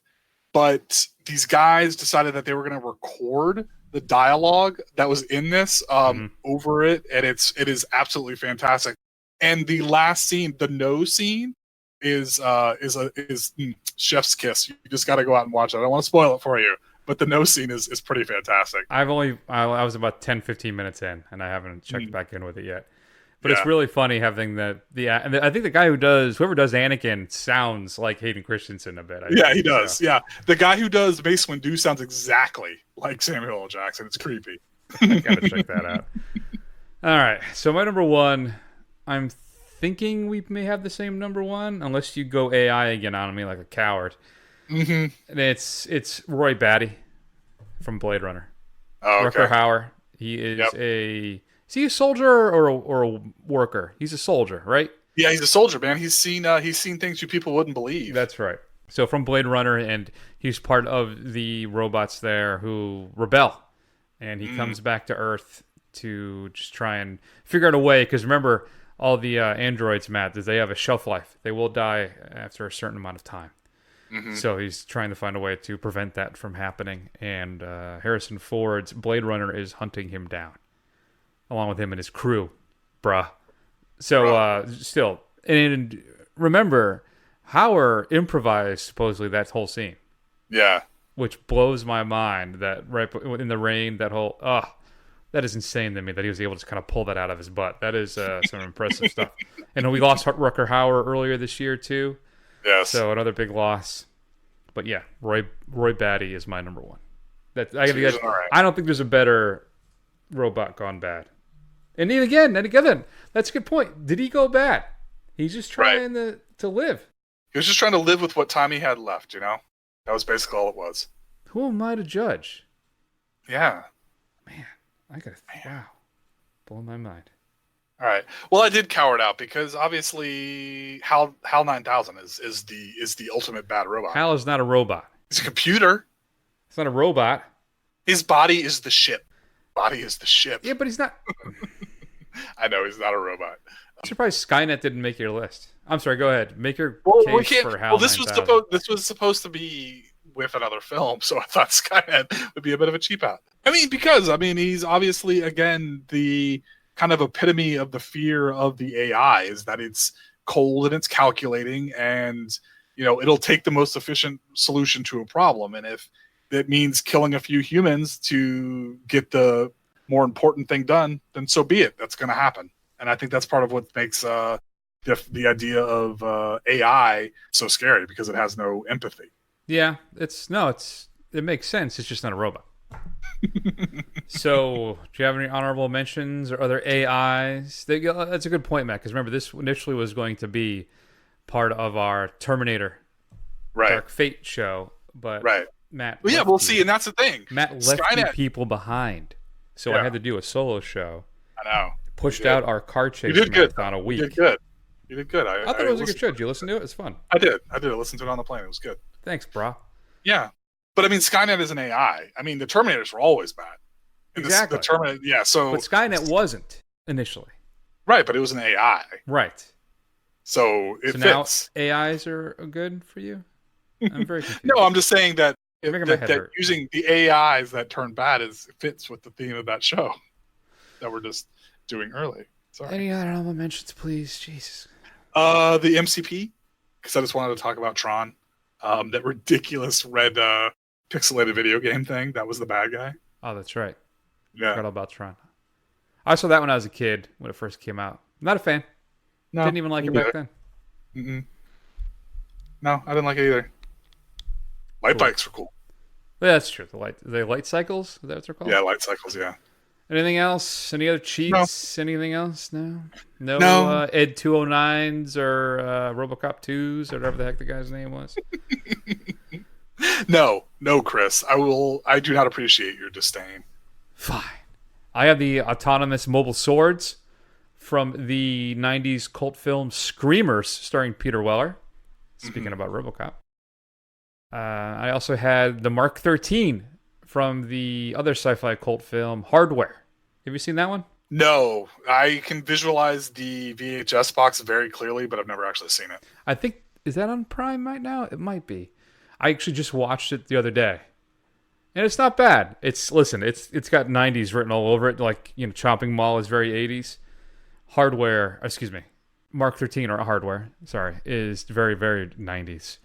Speaker 2: But these guys decided that they were going to record the dialogue that was in this over it, and it is absolutely fantastic. And the last scene, the no scene, is chef's kiss. You just got to go out and watch it. I don't want to spoil it for you, but the no scene is pretty fantastic.
Speaker 1: I was about 10-15 minutes in, and I haven't checked back in with it yet. But it's really funny having and I think the guy whoever does Anakin sounds like Hayden Christensen a bit.
Speaker 2: He does. Yeah, the guy who does Mace Windu sounds exactly like Samuel L. Jackson. It's creepy.
Speaker 1: Gotta check that out. All right, so my number one, I'm thinking we may have the same number one, unless you go AI again on me like a coward.
Speaker 2: Mm-hmm.
Speaker 1: And it's Roy Batty from Blade Runner.
Speaker 2: Oh, okay.
Speaker 1: Rutger Hauer. He is is he a soldier or a worker? He's a soldier, right?
Speaker 2: Yeah, he's a soldier, man. He's seen things you people wouldn't believe.
Speaker 1: That's right. So from Blade Runner, and he's part of the robots there who rebel, and he comes back to Earth to just try and figure out a way. Because remember, all the androids, Matt, they have a shelf life. They will die after a certain amount of time. Mm-hmm. So he's trying to find a way to prevent that from happening. And Harrison Ford's Blade Runner is hunting him down, along with him and his crew, bruh. So still, and remember, Hauer improvised supposedly that whole scene.
Speaker 2: Yeah.
Speaker 1: Which blows my mind that right in the rain, that whole, that is insane to me that he was able to kind of pull that out of his butt. That is some impressive stuff. And we lost Rutger Hauer earlier this year too.
Speaker 2: Yes.
Speaker 1: So another big loss. But yeah, Roy Batty is my number one. I don't think there's a better robot gone bad. And again, that's a good point. Did he go bad? He's just trying to live.
Speaker 2: He was just trying to live with what time he had left, you know? That was basically all it was.
Speaker 1: Who am I to judge?
Speaker 2: Yeah.
Speaker 1: Man, wow. Blowing my mind.
Speaker 2: All right. Well, I did cower it out because obviously HAL 9000 is the ultimate bad robot.
Speaker 1: HAL is not a robot.
Speaker 2: He's a computer.
Speaker 1: It's not a robot.
Speaker 2: His body is the ship.
Speaker 1: Yeah, but he's not.
Speaker 2: I know he's not a robot.
Speaker 1: I'm surprised Skynet didn't make your list. I'm sorry. Go ahead. Make your case for HAL.
Speaker 2: Well, this was supposed to be with another film, so I thought Skynet would be a bit of a cheap out. Because he's obviously again the kind of epitome of the fear of the AI is that it's cold and it's calculating, and it'll take the most efficient solution to a problem, and if it means killing a few humans to get the more important thing done, then so be it. That's going to happen. And I think that's part of what makes the idea of AI so scary, because it has no empathy.
Speaker 1: Yeah, it makes sense. It's just not a robot. So, do you have any honorable mentions or other AIs? That's a good point, Matt, because remember, this initially was going to be part of our Terminator Dark Fate show, but Matt...
Speaker 2: Well, yeah, we'll see, and that's the thing.
Speaker 1: Matt left you people behind, so I had to do a solo show.
Speaker 2: I know.
Speaker 1: Pushed out our car chase marathon a week.
Speaker 2: You did good. I
Speaker 1: thought it was a good show. Did you listen to it? It's fun.
Speaker 2: I did. I listened to it on the plane. It was good.
Speaker 1: Thanks, brah.
Speaker 2: Yeah. But Skynet is an AI. The Terminators were always bad.
Speaker 1: Exactly.
Speaker 2: The Terminator, yeah. So,
Speaker 1: but Skynet wasn't initially.
Speaker 2: Right, but it was an AI.
Speaker 1: Right.
Speaker 2: So it fits.
Speaker 1: Now AIs are good for you? I'm very confused.
Speaker 2: No, I'm just saying that
Speaker 1: that
Speaker 2: using the AIs that turn bad fits with the theme of that show that we're just doing early. Sorry.
Speaker 1: Any other honorable mentions, please? Jesus.
Speaker 2: The MCP, because I just wanted to talk about Tron. That ridiculous red pixelated video game thing. That was the bad guy.
Speaker 1: Oh, that's right.
Speaker 2: Yeah.
Speaker 1: Forgot about Tron. I saw that when I was a kid, when it first came out. Not a fan.
Speaker 2: No.
Speaker 1: Didn't even like it back then.
Speaker 2: Mm-mm. No, I didn't like it either. Light bikes were cool.
Speaker 1: Yeah, that's true. The light cycles? Is that what they're called?
Speaker 2: Yeah, light cycles, yeah.
Speaker 1: Anything else? Any other cheats? No. Anything else? No. Ed 209s or RoboCop 2s or whatever the heck the guy's name was.
Speaker 2: No, Chris. I do not appreciate your disdain.
Speaker 1: Fine. I have the autonomous mobile swords from the 90s cult film Screamers, starring Peter Weller. Speaking about RoboCop. I also had the Mark 13 from the other sci-fi cult film Hardware. Have you seen that one?
Speaker 2: No, I can visualize the VHS box very clearly, but I've never actually seen it.
Speaker 1: I think, is that on Prime right now? It might be. I actually just watched it the other day. And it's not bad. It's got 90s written all over it. Chopping Mall is very 80s. Mark 13 or Hardware, is very, very 90s.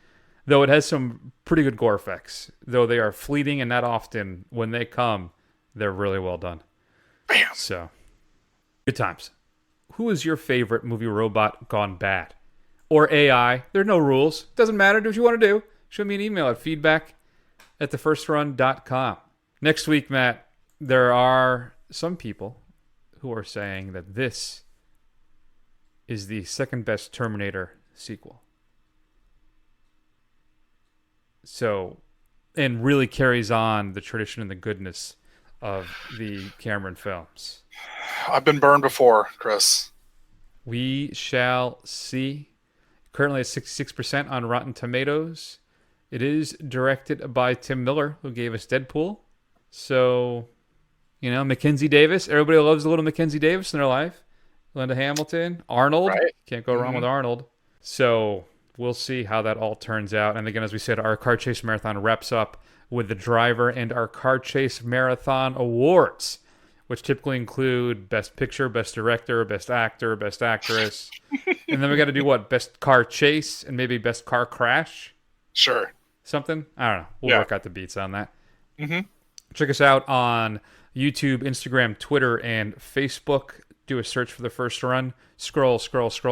Speaker 1: Though it has some pretty good gore effects. Though they are fleeting and not often. When they come, they're really well done.
Speaker 2: Bam!
Speaker 1: So, good times. who is your favorite movie robot gone bad? Or AI. There are no rules. Doesn't matter. Do what you want to do. Shoot me an email at feedback@thefirstrun.com. Next week, Matt, there are some people who are saying that this is the second best Terminator sequel. So, and really carries on the tradition and the goodness of the Cameron films.
Speaker 2: I've been burned before, Chris.
Speaker 1: We shall see. Currently at 66% on Rotten Tomatoes. It is directed by Tim Miller, who gave us Deadpool. So, you know, Mackenzie Davis. Everybody loves a little Mackenzie Davis in their life. Linda Hamilton. Arnold.
Speaker 2: Right.
Speaker 1: Can't go wrong with Arnold. So, we'll see how that all turns out. And again, as we said, our car chase marathon wraps up with the driver and our car chase marathon awards, which typically include Best Picture, Best Director, Best Actor, Best Actress. And then we got to do what? Best Car Chase and maybe Best Car Crash?
Speaker 2: Sure.
Speaker 1: Something? I don't know. We'll work out the beats on that.
Speaker 2: Mm-hmm.
Speaker 1: Check us out on YouTube, Instagram, Twitter, and Facebook. Do a search for The First Run. Scroll.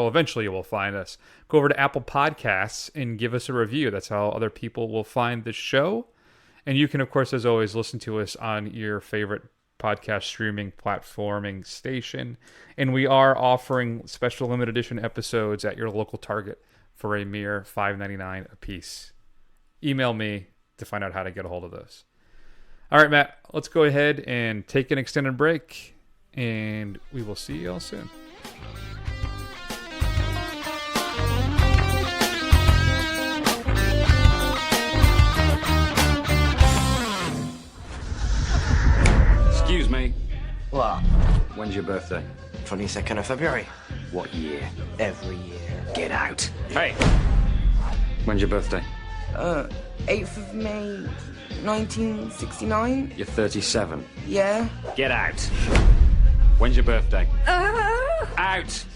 Speaker 1: Eventually you will find us. Go over to Apple Podcasts and give us a review. That's how other people will find the show. And you can, of course, as always, listen to us on your favorite podcast streaming platforming station. And we are offering special limited edition episodes at your local Target for a mere $5.99 a piece. Email me to find out how to get a hold of those. All right, Matt, let's go ahead and take an extended break, and we will see you all soon.
Speaker 5: Excuse me.
Speaker 9: What?
Speaker 5: When's your birthday?
Speaker 9: 22nd of February.
Speaker 5: What year?
Speaker 9: Every year.
Speaker 5: Get out. Hey! When's your birthday?
Speaker 13: 8th of May, 1969.
Speaker 5: You're 37.
Speaker 13: Yeah.
Speaker 5: Get out. When's your birthday? Out!